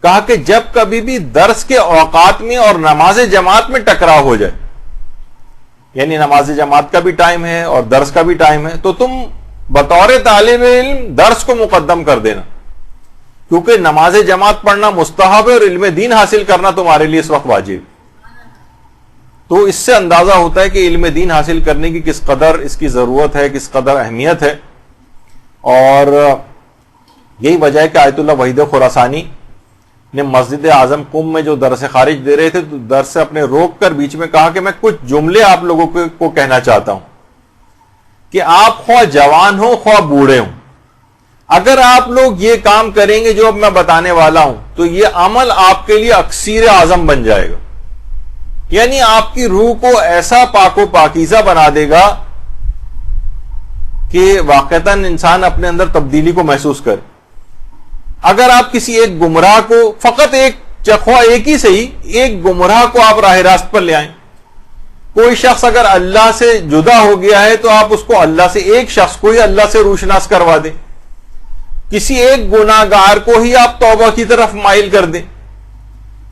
کہا کہ جب کبھی بھی درس کے اوقات میں اور نماز جماعت میں ٹکراؤ ہو جائے، یعنی نماز جماعت کا بھی ٹائم ہے اور درس کا بھی ٹائم ہے، تو تم بطور طالب علم درس کو مقدم کر دینا، کیونکہ نماز جماعت پڑھنا مستحب ہے اور علم دین حاصل کرنا تمہارے لیے اس وقت واجب. تو اس سے اندازہ ہوتا ہے کہ علم دین حاصل کرنے کی کس قدر اس کی ضرورت ہے، کس قدر اہمیت ہے. اور یہی وجہ ہے کہ آیت اللہ وحید خراسانی نے مسجد اعظم قم میں جو درس خارج دے رہے تھے تو درس سے اپنے روک کر بیچ میں کہا کہ میں کچھ جملے آپ لوگوں کو کہنا چاہتا ہوں کہ آپ خواہ جوان ہو خواہ بوڑھے ہوں، اگر آپ لوگ یہ کام کریں گے جو اب میں بتانے والا ہوں تو یہ عمل آپ کے لیے اکسیر اعظم بن جائے گا، یعنی آپ کی روح کو ایسا پاک و پاکیزہ بنا دے گا کہ واقعتاً انسان اپنے اندر تبدیلی کو محسوس کرے. اگر آپ کسی ایک گمراہ کو، فقط ایک چخوا ایک ہی صحیح، ایک گمراہ کو آپ راہ راست پر لے آئیں. کوئی شخص اگر اللہ سے جدا ہو گیا ہے تو آپ اس کو اللہ سے، ایک شخص کو ہی اللہ سے روشناس کروا دیں. کسی ایک گناہ گار کو ہی آپ توبہ کی طرف مائل کر دیں.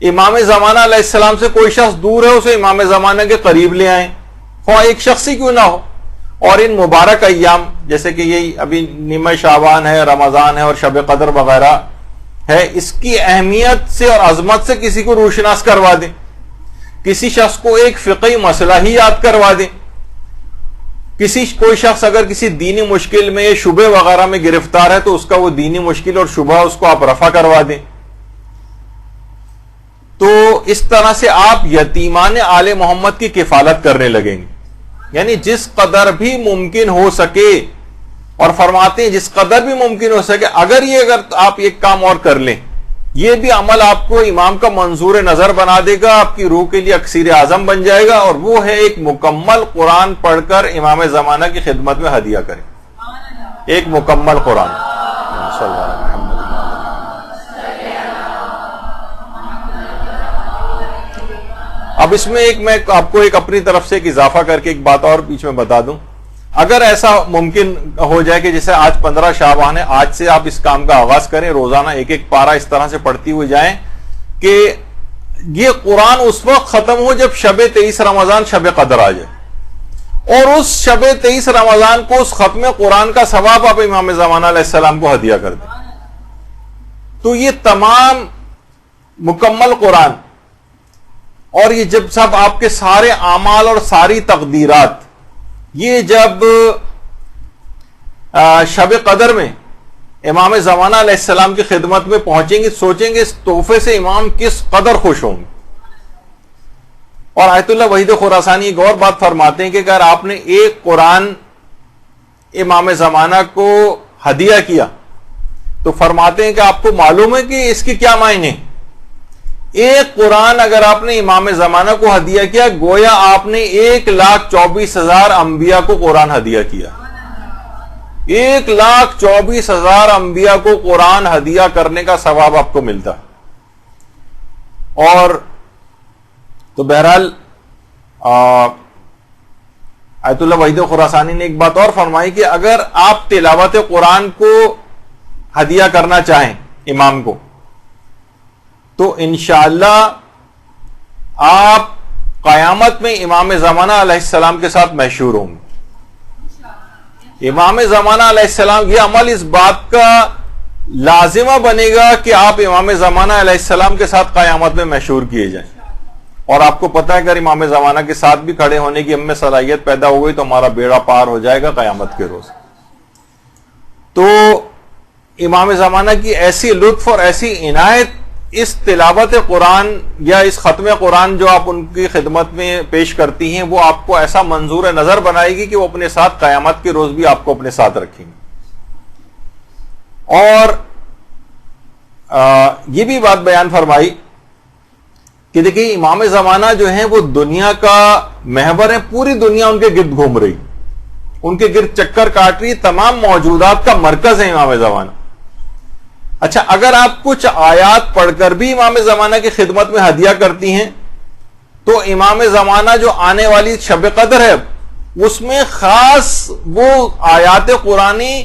امام زمانہ علیہ السلام سے کوئی شخص دور ہے، اسے امام زمانہ کے قریب لے آئیں، خواہ ایک شخص ہی کیوں نہ ہو. اور ان مبارک ایام جیسے کہ یہی ابھی نیمہ شعبان ہے، رمضان ہے اور شب قدر وغیرہ ہے، اس کی اہمیت سے اور عظمت سے کسی کو روشناس کروا دیں. کسی شخص کو ایک فقہی مسئلہ ہی یاد کروا دیں. کوئی شخص اگر کسی دینی مشکل میں یا شبہ وغیرہ میں گرفتار ہے تو اس کا وہ دینی مشکل اور شبہ اس کو آپ رفع کروا دیں. تو اس طرح سے آپ یتیمان آل محمد کی کفالت کرنے لگیں گے، یعنی جس قدر بھی ممکن ہو سکے. اور فرماتے ہیں جس قدر بھی ممکن ہو سکے اگر آپ ایک کام اور کر لیں، یہ بھی عمل آپ کو امام کا منظور نظر بنا دے گا، آپ کی روح کے لیے اکسیر اعظم بن جائے گا، اور وہ ہے ایک مکمل قرآن پڑھ کر امام زمانہ کی خدمت میں ہدیہ کریں. ایک مکمل قرآن. اب اس میں میں آپ کو ایک اپنی طرف سے ایک اضافہ کر کے ایک بات اور بیچ میں بتا دوں. اگر ایسا ممکن ہو جائے کہ جیسے آج 15 شعبان ہے، آج سے آپ اس کام کا آغاز کریں، روزانہ ایک ایک پارہ اس طرح سے پڑھتی ہوئے جائیں کہ یہ قرآن اس وقت ختم ہو جب شب 23 رمضان شب قدر آ جائے، اور اس شب 23 رمضان کو اس ختم قرآن کا ثواب آپ امام زمانہ علیہ السلام کو ہدیہ کر دیں. تو یہ تمام مکمل قرآن، اور یہ جب سب آپ کے سارے اعمال اور ساری تقدیرات یہ جب شب قدر میں امام زمانہ علیہ السلام کی خدمت میں پہنچیں گے، سوچیں گے اس تحفے سے امام کس قدر خوش ہوں گے. اور آیت اللہ وحید خراسانی ایک اور بات فرماتے ہیں کہ اگر آپ نے ایک قرآن امام زمانہ کو ہدیہ کیا تو فرماتے ہیں کہ آپ کو معلوم ہے کہ اس کے کیا معنی ہیں. ایک قرآن اگر آپ نے امام زمانہ کو ہدیہ کیا گویا آپ نے 1,24,000 انبیاء کو قرآن ہدیہ کیا. 1,24,000 انبیاء کو قرآن ہدیہ کرنے کا ثواب آپ کو ملتا. اور تو بہرحال آیت اللہ وحید خراسانی نے ایک بات اور فرمائی کہ اگر آپ تلاوت قرآن کو ہدیہ کرنا چاہیں امام کو تو انشاءاللہ آپ قیامت میں امام زمانہ علیہ السلام کے ساتھ محشور ہوں گے. امام زمانہ علیہ السلام، یہ عمل اس بات کا لازمہ بنے گا کہ آپ امام زمانہ علیہ السلام کے ساتھ قیامت میں محشور کیے جائیں. اور آپ کو پتہ ہے اگر امام زمانہ کے ساتھ بھی کھڑے ہونے کی ہم میں صلاحیت پیدا ہو گئی تو ہمارا بیڑا پار ہو جائے گا قیامت کے روز. تو امام زمانہ کی ایسی لطف اور ایسی عنایت اس تلاوت قرآن یا اس ختم قرآن جو آپ ان کی خدمت میں پیش کرتی ہیں وہ آپ کو ایسا منظور نظر بنائے گی کہ وہ اپنے ساتھ قیامت کے روز بھی آپ کو اپنے ساتھ رکھیں گے. اور یہ بھی بات بیان فرمائی کہ دیکھیں امام زمانہ جو ہیں وہ دنیا کا محور ہے، پوری دنیا ان کے گرد گھوم رہی، ان کے گرد چکر کاٹ رہی ہے، تمام موجودات کا مرکز ہے امام زمانہ. اچھا، اگر آپ کچھ آیات پڑھ کر بھی امام زمانہ کی خدمت میں ہدیہ کرتی ہیں تو امام زمانہ جو آنے والی شب قدر ہے اس میں خاص وہ آیات قرآنی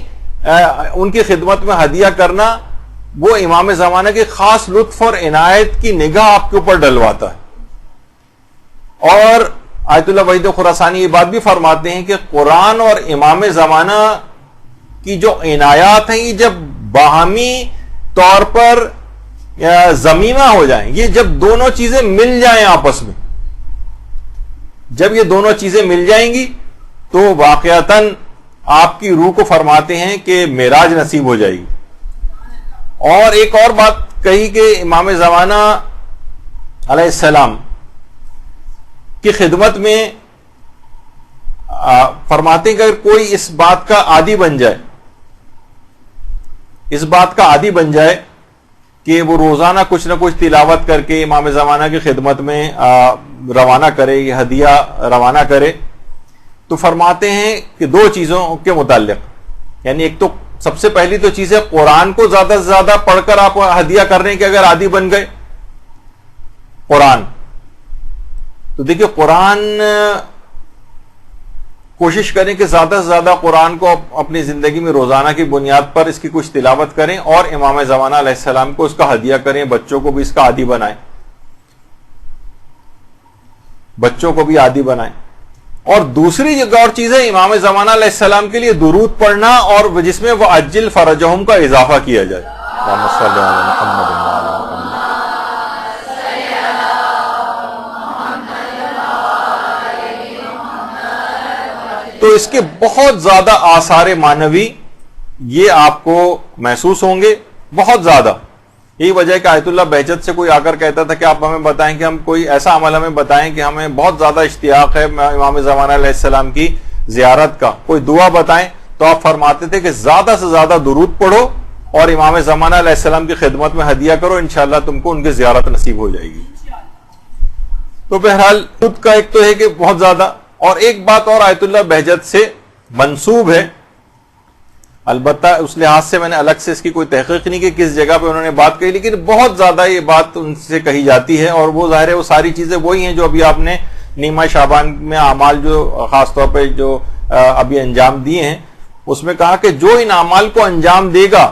ان کی خدمت میں ہدیہ کرنا وہ امام زمانہ کی خاص لطف اور عنایت کی نگاہ آپ کے اوپر ڈلواتا ہے. اور آیت اللہ وحید خراسانی یہ بات بھی فرماتے ہیں کہ قرآن اور امام زمانہ کی جو عنایات ہیں یہ جب باہمی طور پر ضمیمہ ہو جائیں، یہ جب دونوں چیزیں مل جائیں آپس میں، جب یہ دونوں چیزیں مل جائیں گی تو واقعتاً آپ کی روح کو فرماتے ہیں کہ معراج نصیب ہو جائے گی. اور ایک اور بات کہی کہ امام زمانہ علیہ السلام کی خدمت میں فرماتے ہیں کہ اگر کوئی اس بات کا عادی بن جائے، اس بات کا عادی بن جائے کہ وہ روزانہ کچھ نہ کچھ تلاوت کر کے امام زمانہ کی خدمت میں روانہ کرے، یہ ہدیہ روانہ کرے، تو فرماتے ہیں کہ دو چیزوں کے متعلق، یعنی ایک تو سب سے پہلی تو چیز ہے قرآن کو زیادہ سے زیادہ پڑھ کر آپ ہدیہ کر رہے ہیں کہ اگر عادی بن گئے قرآن، تو دیکھیں قرآن کوشش کریں کہ زیادہ سے زیادہ قرآن کو اپنی زندگی میں روزانہ کی بنیاد پر اس کی کچھ تلاوت کریں، اور امام زمانہ علیہ السلام کو اس کا ہدیہ کریں، بچوں کو بھی اس کا عادی بنائیں، بچوں کو بھی عادی بنائیں. اور دوسری ایک اور چیز ہے امام زمانہ علیہ السلام کے لیے درود پڑھنا، اور جس میں وہ عجل فرجہم کا اضافہ کیا جائے. اللہم صلی علی محمد وعلی محمد. تو اس کے بہت زیادہ آثار معنوی یہ آپ کو محسوس ہوں گے، بہت زیادہ. یہی وجہ ہے کہ آیت اللہ بہجت سے کوئی آ کر کہتا تھا کہ آپ ہمیں بتائیں کہ ہم کوئی ایسا عمل ہمیں بتائیں کہ ہمیں بہت زیادہ اشتیاق ہے امام زمانہ علیہ السلام کی زیارت کا، کوئی دعا بتائیں. تو آپ فرماتے تھے کہ زیادہ سے زیادہ درود پڑھو اور امام زمانہ علیہ السلام کی خدمت میں ہدیہ کرو، انشاءاللہ تم کو ان کی زیارت نصیب ہو جائے گی. تو بہرحال خود کا ایک تو ہے کہ بہت زیادہ، اور ایک بات اور آیت اللہ بہجت سے منسوب ہے، البتہ اس لحاظ سے میں نے الگ سے اس کی کوئی تحقیق نہیں کہ کس جگہ پہ انہوں نے بات کہی، لیکن بہت زیادہ یہ بات ان سے کہی جاتی ہے. اور وہ ظاہر ہے وہ ساری چیزیں وہی ہیں جو ابھی آپ نے نیمہ شعبان میں اعمال جو خاص طور پہ جو ابھی انجام دیے ہیں اس میں کہا کہ جو ان اعمال کو انجام دے گا،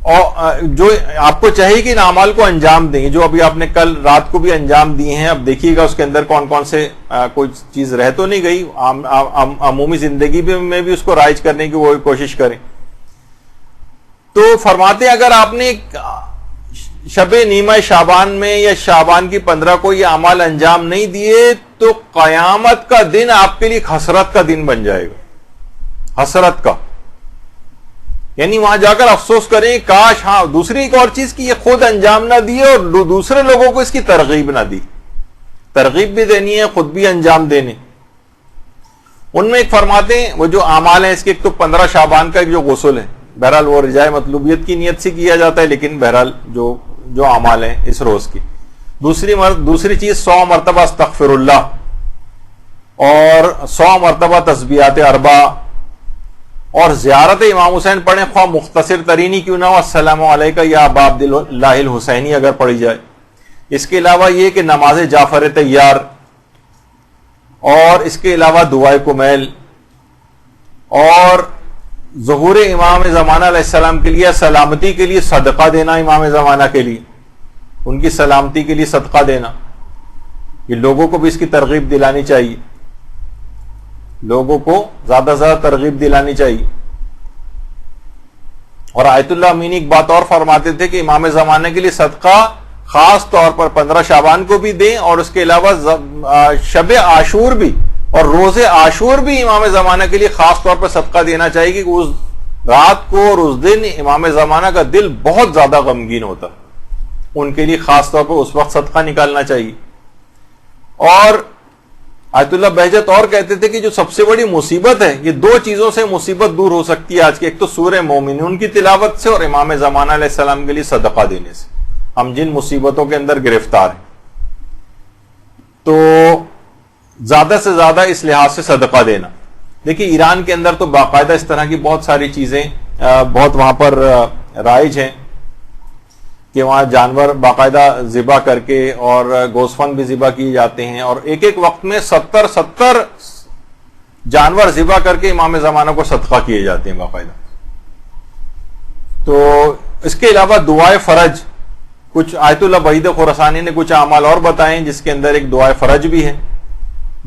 اور جو آپ کو چاہیے کہ ان اعمال کو انجام دیں، جو ابھی آپ نے کل رات کو بھی انجام دیے ہیں، اب دیکھیے گا اس کے اندر کون کون سے کوئی چیز رہ تو نہیں گئی، عمومی زندگی میں بھی اس کو رائج کرنے کی وہ کوشش کریں. تو فرماتے ہیں اگر آپ نے شب نیمہ شعبان میں یا شعبان کی 15 کو یہ اعمال انجام نہیں دیے تو قیامت کا دن آپ کے لیے حسرت کا دن بن جائے گا، حسرت کا، یعنی وہاں جا کر افسوس کریں کاش. ہاں دوسری ایک اور چیز کی یہ خود انجام نہ دیے اور دوسرے لوگوں کو اس کی ترغیب نہ دی، ترغیب بھی دینی ہے، خود بھی انجام دینے. ان میں ایک فرماتے ہیں وہ جو اعمال ہیں اس کے ایک تو 15 شعبان کا ایک جو غسل ہے، بہرحال وہ رجائے مطلوبیت کی نیت سے کیا جاتا ہے، لیکن بہرحال جو اعمال ہیں اس روز کی. دوسری چیز 100 مرتبہ استغفر اللہ اور 100 مرتبہ تسبیحات 4 اور زیارت امام حسین پڑھیں، خواہ مختصر ترینی کیوں نہ ہو، السلام علیکہ یا ابا عبداللہ الحسینی اگر پڑھی جائے. اس کے علاوہ یہ کہ نماز جعفر طیار، اور اس کے علاوہ دعائے کمیل، اور ظہور امام زمانہ علیہ السلام کے لیے سلامتی کے لیے صدقہ دینا، امام زمانہ کے لیے ان کی سلامتی کے لیے صدقہ دینا. یہ لوگوں کو بھی اس کی ترغیب دلانی چاہیے، لوگوں کو زیادہ سے زیادہ ترغیب دلانی چاہیے. اور آیت اللہ امینی ایک بات اور فرماتے تھے کہ امام زمانہ کے لیے صدقہ خاص طور پر 15 شعبان کو بھی دیں، اور اس کے علاوہ شب عاشور بھی اور روز عاشور بھی امام زمانہ کے لیے خاص طور پر صدقہ دینا چاہیے، کہ اس رات کو اور اس دن امام زمانہ کا دل بہت زیادہ غمگین ہوتا، ان کے لیے خاص طور پر اس وقت صدقہ نکالنا چاہیے. اور آیت اللہ بہجت اور کہتے تھے کہ جو سب سے بڑی مصیبت ہے، یہ 2 چیزوں سے مصیبت دور ہو سکتی ہے آج کی، ایک تو سورہ مومنون کی تلاوت سے اور امام زمانہ علیہ السلام کے لیے صدقہ دینے سے. ہم جن مصیبتوں کے اندر گرفتار ہیں تو زیادہ سے زیادہ اس لحاظ سے صدقہ دینا. دیکھیے ایران کے اندر تو باقاعدہ اس طرح کی بہت ساری چیزیں بہت وہاں پر رائج ہیں کہ وہاں جانور باقاعدہ ذبح کر کے اور گوسفند بھی ذبح کیے جاتے ہیں، اور ایک ایک وقت میں 70 جانور ذبح کر کے امام زمانہ کو صدقہ کیے جاتے ہیں باقاعدہ. تو اس کے علاوہ دعائے فرج، کچھ آیت اللہ وحید خراسانی نے کچھ اعمال اور بتائے ہیں جس کے اندر ایک دعائے فرج بھی ہے.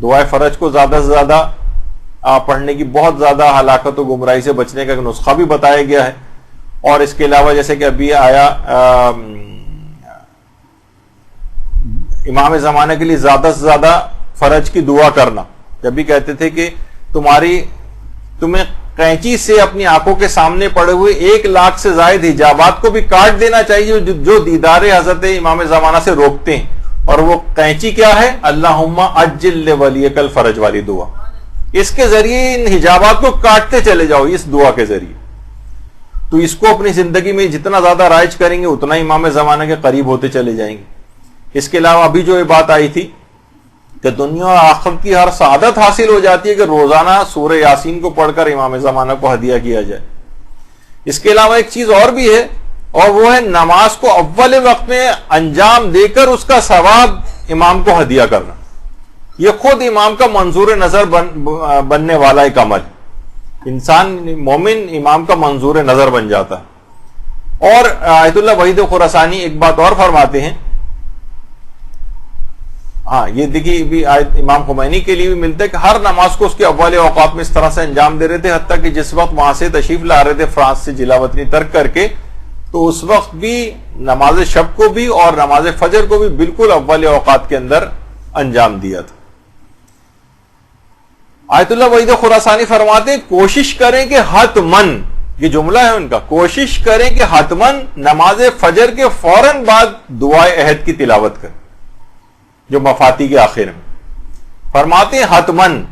دعائے فرج کو زیادہ سے زیادہ پڑھنے کی بہت زیادہ ہلاکت و گمراہی سے بچنے کا ایک نسخہ بھی بتایا گیا ہے. اور اس کے علاوہ جیسے کہ ابھی آیا امام زمانہ کے لیے زیادہ سے زیادہ فرج کی دعا کرنا، جب بھی کہتے تھے کہ تمہیں قینچی سے اپنی آنکھوں کے سامنے پڑے ہوئے 1,00,000 سے زائد حجابات کو بھی کاٹ دینا چاہیے جو دیدار حضرت امام زمانہ سے روکتے ہیں. اور وہ قینچی کیا ہے؟ اللہم عجل لولیک الفرج والی دعا. اس کے ذریعے ان حجابات کو کاٹتے چلے جاؤ اس دعا کے ذریعے. تو اس کو اپنی زندگی میں جتنا زیادہ رائج کریں گے اتنا امام زمانہ کے قریب ہوتے چلے جائیں گے. اس کے علاوہ ابھی جو یہ بات آئی تھی کہ دنیا اور آخرت کی ہر سعادت حاصل ہو جاتی ہے کہ روزانہ سورہ یاسین کو پڑھ کر امام زمانہ کو ہدیہ کیا جائے. اس کے علاوہ ایک چیز اور بھی ہے، اور وہ ہے نماز کو اول وقت میں انجام دے کر اس کا ثواب امام کو ہدیہ کرنا. یہ خود امام کا منظور نظر بننے والا ایک عمل. انسان مومن امام کا منظور نظر بن جاتا ہے. اور آیت اللہ وحید خراسانی ایک بات اور فرماتے ہیں، ہاں یہ دیکھیے بھی آیت امام خمینی کے لیے بھی ملتا ہے کہ ہر نماز کو اس کے اول اوقات میں اس طرح سے انجام دے رہے تھے، حتیٰ کہ جس وقت وہاں سے تشریف لا رہے تھے فرانس سے جلا وطنی ترک کر کے، تو اس وقت بھی نماز شب کو بھی اور نماز فجر کو بھی بالکل اول اوقات کے اندر انجام دیا تھا. آیت اللہ وحید خراسانی فرماتے ہیں کوشش کریں کہ حتمن، یہ جملہ ہے ان کا، کوشش کریں کہ حتمن نماز فجر کے فوراً بعد دعائے عہد کی تلاوت کریں جو مفاتی کے آخر میں. فرماتے ہیں حتمن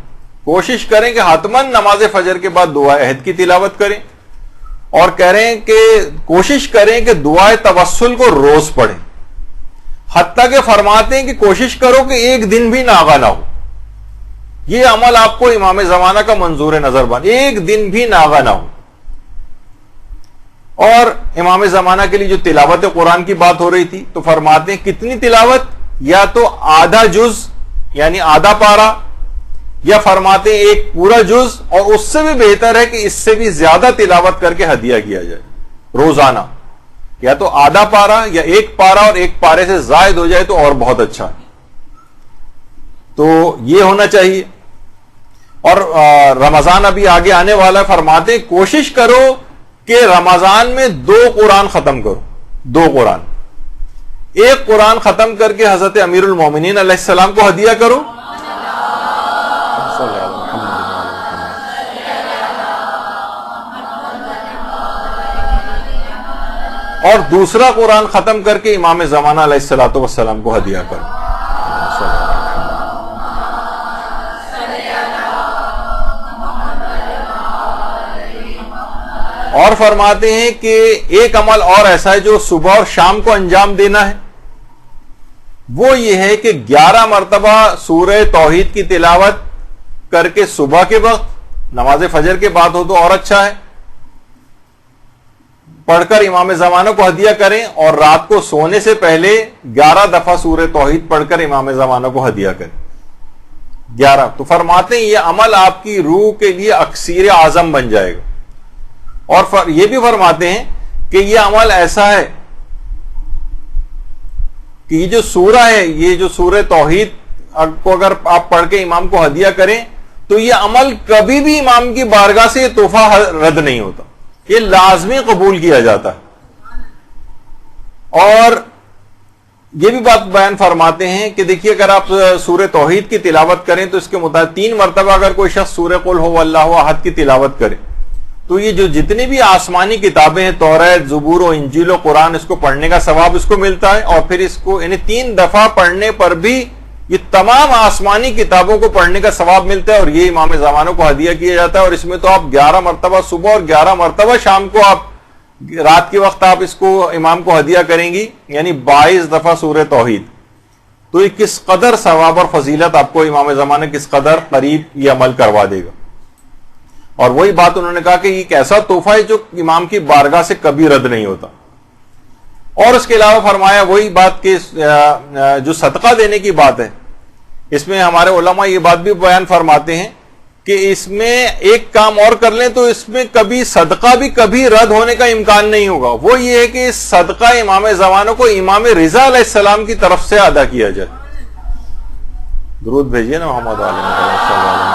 کوشش کریں کہ حتمن نماز فجر کے بعد دعائے عہد کی تلاوت کریں، اور کہہ رہے ہیں کہ کوشش کریں کہ دعائے توسل کو روز پڑھیں. حتیٰ کہ فرماتے ہیں کہ کوشش کرو کہ ایک دن بھی ناغا نہ ہو. یہ عمل آپ کو امام زمانہ کا منظور نظر بن، ایک دن بھی ناغا نہ ہو. اور امام زمانہ کے لیے جو تلاوت قرآن کی بات ہو رہی تھی تو فرماتے ہیں کتنی تلاوت، یا تو آدھا جز یعنی آدھا پارا، یا فرماتے ہیں ایک پورا جز، اور اس سے بھی بہتر ہے کہ اس سے بھی زیادہ تلاوت کر کے ہدیہ کیا جائے روزانہ. یا تو آدھا پارا یا ایک پارا، اور ایک پارے سے زائد ہو جائے تو اور بہت اچھا ہے. تو یہ ہونا چاہیے. اور رمضان ابھی آگے آنے والا ہے، فرماتے ہیں کوشش کرو کہ رمضان میں 2 قرآن ختم کرو. 2 قرآن، ایک قرآن ختم کر کے حضرت امیر المومنین علیہ السلام کو ہدیہ کرو، اور دوسرا قرآن ختم کر کے امام زمانہ علیہ الصلوۃ والسلام کو ہدیہ کرو. اور فرماتے ہیں کہ ایک عمل اور ایسا ہے جو صبح اور شام کو انجام دینا ہے، وہ یہ ہے کہ 11 مرتبہ سورہ توحید کی تلاوت کر کے صبح کے وقت، نماز فجر کے بعد ہو تو اور اچھا ہے، پڑھ کر امام زمانہ کو ہدیہ کریں، اور رات کو سونے سے پہلے 11 دفعہ سورہ توحید پڑھ کر امام زمانہ کو ہدیہ کریں. 11. تو فرماتے ہیں یہ عمل آپ کی روح کے لیے اکسیر اعظم بن جائے گا. اور یہ بھی فرماتے ہیں کہ یہ عمل ایسا ہے کہ یہ جو سورہ ہے، یہ جو سورہ توحید کو اگر آپ پڑھ کے امام کو ہدیہ کریں تو یہ عمل کبھی بھی امام کی بارگاہ سے یہ تحفہ رد نہیں ہوتا، یہ لازمی قبول کیا جاتا ہے. اور یہ بھی بات بیان فرماتے ہیں کہ دیکھیے اگر آپ سورہ توحید کی تلاوت کریں تو اس کے مطابق 3 مرتبہ اگر کوئی شخص سورہ قل هو اللہ احد کی تلاوت کرے تو یہ جو جتنی بھی آسمانی کتابیں ہیں، توریت، زبور و انجیل و قرآن، اس کو پڑھنے کا ثواب اس کو ملتا ہے. اور پھر اس کو یعنی 3 دفعہ پڑھنے پر بھی یہ تمام آسمانی کتابوں کو پڑھنے کا ثواب ملتا ہے، اور یہ امام زمانہ کو ہدیہ کیا جاتا ہے. اور اس میں تو آپ 11 مرتبہ صبح اور 11 مرتبہ شام کو، آپ رات کے وقت آپ اس کو امام کو ہدیہ کریں گی، یعنی 22 دفعہ سورہ توحید. تو یہ کس قدر ثواب اور فضیلت آپ کو امام زمانہ کس قدر قریب یہ عمل کروا دے گا. اور وہی بات انہوں نے کہا کہ یہ ایک ایسا تحفہ ہے جو امام کی بارگاہ سے کبھی رد نہیں ہوتا. اور اس کے علاوہ فرمایا وہی بات کہ جو صدقہ دینے کی بات ہے، اس میں ہمارے علماء یہ بات بھی بیان فرماتے ہیں کہ اس میں ایک کام اور کر لیں تو اس میں کبھی صدقہ بھی کبھی رد ہونے کا امکان نہیں ہوگا. وہ یہ ہے کہ صدقہ امام زمانہ کو امام رضا علیہ السلام کی طرف سے ادا کیا جائے. درود بھیجیے نا محمد علیہ محمد.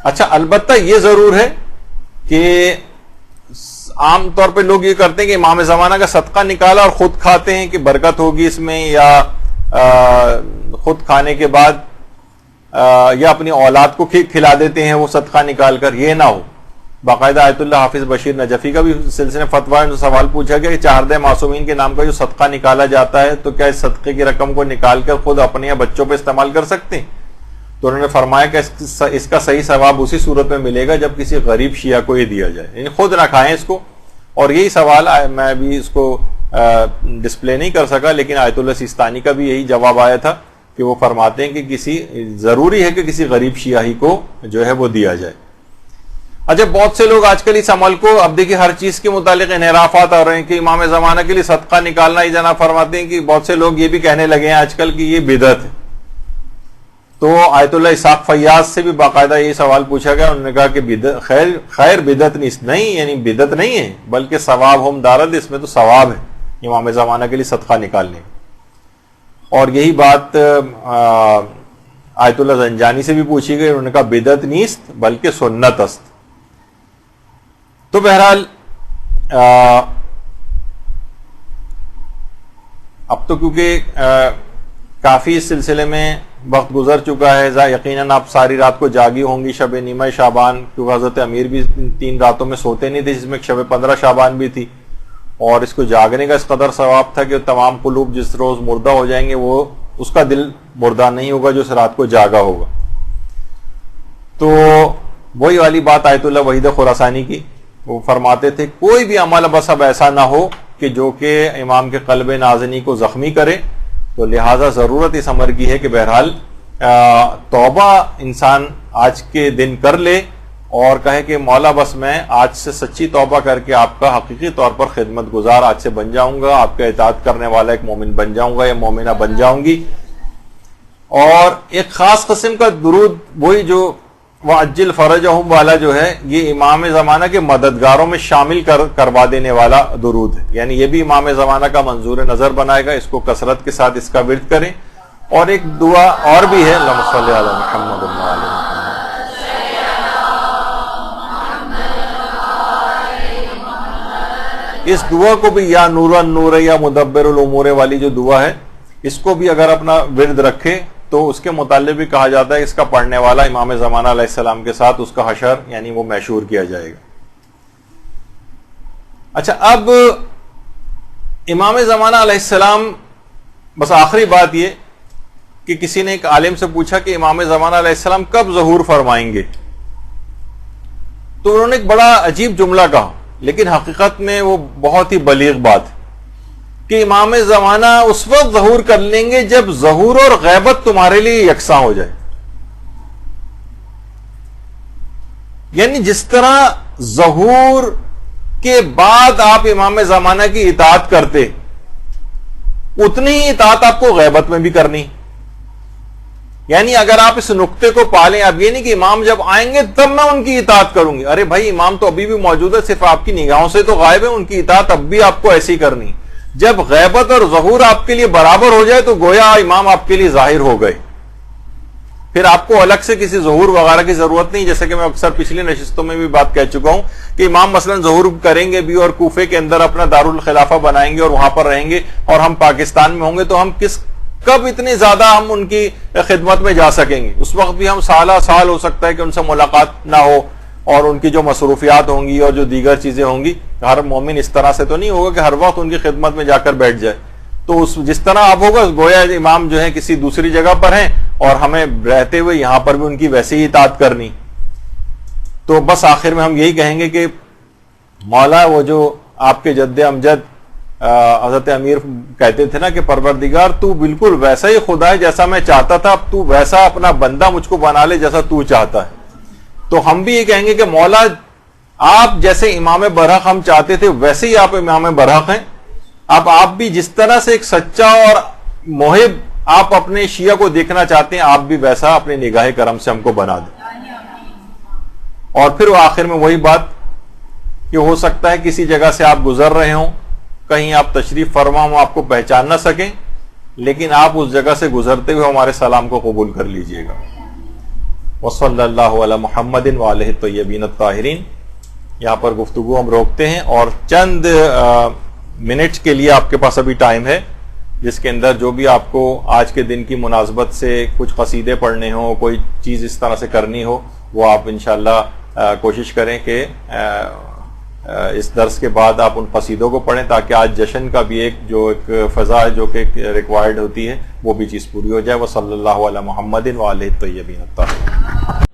اچھا، البتہ یہ ضرور ہے کہ عام طور پہ لوگ یہ کرتے ہیں کہ امام زمانہ کا صدقہ نکالا اور خود کھاتے ہیں کہ برکت ہوگی اس میں، یا خود کھانے کے بعد یا اپنی اولاد کو کھلا دیتے ہیں وہ صدقہ نکال کر. یہ نہ ہو. باقاعدہ آیت اللہ حافظ بشیر نجفی کا بھی سلسلے فتویٰ میں سوال پوچھا گیا کہ چہاردہ معصومین کے نام کا جو صدقہ نکالا جاتا ہے تو کیا اس صدقے کی رقم کو نکال کر خود اپنے یا بچوں پہ استعمال کر سکتے ہیں؟ تو انہوں نے فرمایا کہ اس کا صحیح ثواب اسی صورت میں ملے گا جب کسی غریب شیعہ کو یہ دیا جائے، یعنی خود نہ کھائیں اس کو. اور یہی سوال میں بھی اس کو ڈسپلے نہیں کر سکا، لیکن آیت اللہ سیستانی کا بھی یہی جواب آیا تھا کہ وہ فرماتے ہیں کہ ضروری ہے کہ کسی غریب شیعہ ہی کو جو ہے وہ دیا جائے. اچھا، بہت سے لوگ آج کل اس عمل کو، اب دیکھیے ہر چیز کے متعلق انحرافات آ رہے ہیں کہ امام زمانہ کے لیے صدقہ نکالنا ہی جناب فرماتے ہیں کہ بہت سے لوگ یہ بھی کہنے لگے ہیں آج کل کہ یہ بدعت ہے. تو آیت اللہ اسحاق فیاض سے بھی باقاعدہ یہ سوال پوچھا گیا، انہوں نے کہا کہ خیر بدعت نہیں، یعنی بدعت نہیں ہے بلکہ ثواب ہم دارد، اس میں تو ثواب ہے امام زمانہ کے لیے صدقہ نکالنے. اور یہی بات آیت اللہ زنجانی سے بھی پوچھی گئی، انہوں نے کہا بدعت نیست بلکہ سنت است. تو بہرحال اب تو کیونکہ کافی اس سلسلے میں وقت گزر چکا ہے، یقیناً آپ ساری رات کو جاگی ہوں گی شب نیمہ شعبان، کیونکہ حضرت امیر بھی 3 راتوں میں سوتے نہیں تھے، جس میں شب 15 شعبان بھی تھی. اور اس کو جاگنے کا اس قدر ثواب تھا کہ تمام قلوب جس روز مردہ ہو جائیں گے وہ اس کا دل مردہ نہیں ہوگا جو اس رات کو جاگا ہوگا. تو وہی والی بات آیت اللہ وحید خراسانی کی، وہ فرماتے تھے کوئی بھی عمل بس اب ایسا نہ ہو کہ جو کہ امام کے قلب نازنی کو زخمی کرے. تو لہٰذا ضرورت اس عمر کی ہے کہ بہرحال توبہ انسان آج کے دن کر لے اور کہے کہ مولا بس میں آج سے سچی توبہ کر کے آپ کا حقیقی طور پر خدمت گزار آج سے بن جاؤں گا، آپ کا اطاعت کرنے والا ایک مومن بن جاؤں گا یا مومنہ بن جاؤں گی. اور ایک خاص قسم کا درود وہی جو وَعَجِّلْ فَرَجَهُمْ والا جو ہے، یہ امام زمانہ کے مددگاروں میں شامل کروا دینے والا درود ہے. یعنی یہ بھی امام زمانہ کا منظور نظر بنائے گا، اس کو کثرت کے ساتھ اس کا ورد کریں. اور ایک دعا اور بھی ہے، اللہم صلی علی محمد وعلی آل محمد. اس دعا کو بھی یا نور النور یا مدبر الامور والی جو دعا ہے، اس کو بھی اگر اپنا ورد رکھے تو اس کے متعلق بھی کہا جاتا ہے اس کا پڑھنے والا امام زمانہ علیہ السلام کے ساتھ اس کا حشر یعنی وہ محشور کیا جائے گا. اچھا، اب امام زمانہ علیہ السلام، بس آخری بات یہ کہ کسی نے ایک عالم سے پوچھا کہ امام زمانہ علیہ السلام کب ظہور فرمائیں گے؟ تو انہوں نے ایک بڑا عجیب جملہ کہا، لیکن حقیقت میں وہ بہت ہی بلیغ بات ہے کہ امام زمانہ اس وقت ظہور کر لیں گے جب ظہور اور غیبت تمہارے لیے یکساں ہو جائے. یعنی جس طرح ظہور کے بعد آپ امام زمانہ کی اطاعت کرتے، اتنی ہی اطاعت آپ کو غیبت میں بھی کرنی. یعنی اگر آپ اس نقطے کو پالیں، اب یہ نہیں کہ امام جب آئیں گے تب میں ان کی اطاعت کروں گی. ارے بھائی، امام تو ابھی بھی موجود ہے، صرف آپ کی نگاہوں سے تو غائب ہے، ان کی اطاعت اب بھی آپ کو ایسی کرنی. جب غیبت اور ظہور آپ کے لیے برابر ہو جائے تو گویا امام آپ کے لیے ظاہر ہو گئے، پھر آپ کو الگ سے کسی ظہور وغیرہ کی ضرورت نہیں. جیسے کہ میں اکثر پچھلی نشستوں میں بھی بات کہہ چکا ہوں کہ امام مثلا ظہور کریں گے بھی اور کوفے کے اندر اپنا دارالخلافہ بنائیں گے اور وہاں پر رہیں گے، اور ہم پاکستان میں ہوں گے، تو ہم کب اتنے زیادہ ہم ان کی خدمت میں جا سکیں گے؟ اس وقت بھی ہم سالہ سال ہو سکتا ہے کہ ان سے ملاقات نہ ہو، اور ان کی جو مصروفیات ہوں گی اور جو دیگر چیزیں ہوں گی. ہر مومن اس طرح سے تو نہیں ہوگا کہ ہر وقت ان کی خدمت میں جا کر بیٹھ جائے. تو جس طرح اب ہوگا گویا امام جو ہے کسی دوسری جگہ پر ہیں اور ہمیں رہتے ہوئے یہاں پر بھی ان کی ویسے ہی اطاعت کرنی. تو بس آخر میں ہم یہی کہیں گے کہ مولا وہ جو آپ کے جد امجد حضرت امیر کہتے تھے نا کہ پروردگار تو بالکل ویسا ہی خدا ہے جیسا میں چاہتا تھا، اب تو ویسا اپنا بندہ مجھ کو بنا لے جیسا تو چاہتا ہے. تو ہم بھی یہ کہیں گے کہ مولا آپ جیسے امام برحق ہم چاہتے تھے ویسے ہی آپ امام برحق ہیں. اب آپ بھی جس طرح سے ایک سچا اور محب آپ اپنے شیعہ کو دیکھنا چاہتے ہیں، آپ بھی ویسا اپنے نگاہ کرم سے ہم کو بنا دیں. اور پھر آخر میں وہی بات کہ ہو سکتا ہے کسی جگہ سے آپ گزر رہے ہوں، کہیں آپ تشریف فرما ہوں، آپ کو پہچان نہ سکیں، لیکن آپ اس جگہ سے گزرتے ہوئے ہمارے سلام کو قبول کر لیجئے گا. وصلی اللہ علی محمد وآلہ الطیبین الطاہرین. یہاں پر گفتگو ہم روکتے ہیں اور چند منٹس کے لیے آپ کے پاس ابھی ٹائم ہے، جس کے اندر جو بھی آپ کو آج کے دن کی مناسبت سے کچھ قصیدے پڑھنے ہوں، کوئی چیز اس طرح سے کرنی ہو، وہ آپ انشاءاللہ کوشش کریں کہ اس درس کے بعد آپ ان قصیدوں کو پڑھیں، تاکہ آج جشن کا بھی ایک فضا ہے جو کہ ریکوائرڈ ہوتی ہے، وہ بھی چیز پوری ہو جائے. وہ صلی اللہ علی محمد وآلہ الطیبین الطاہرین.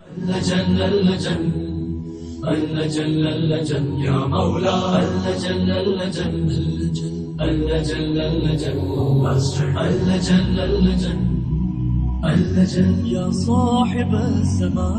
یا مولا یا صاحب السماء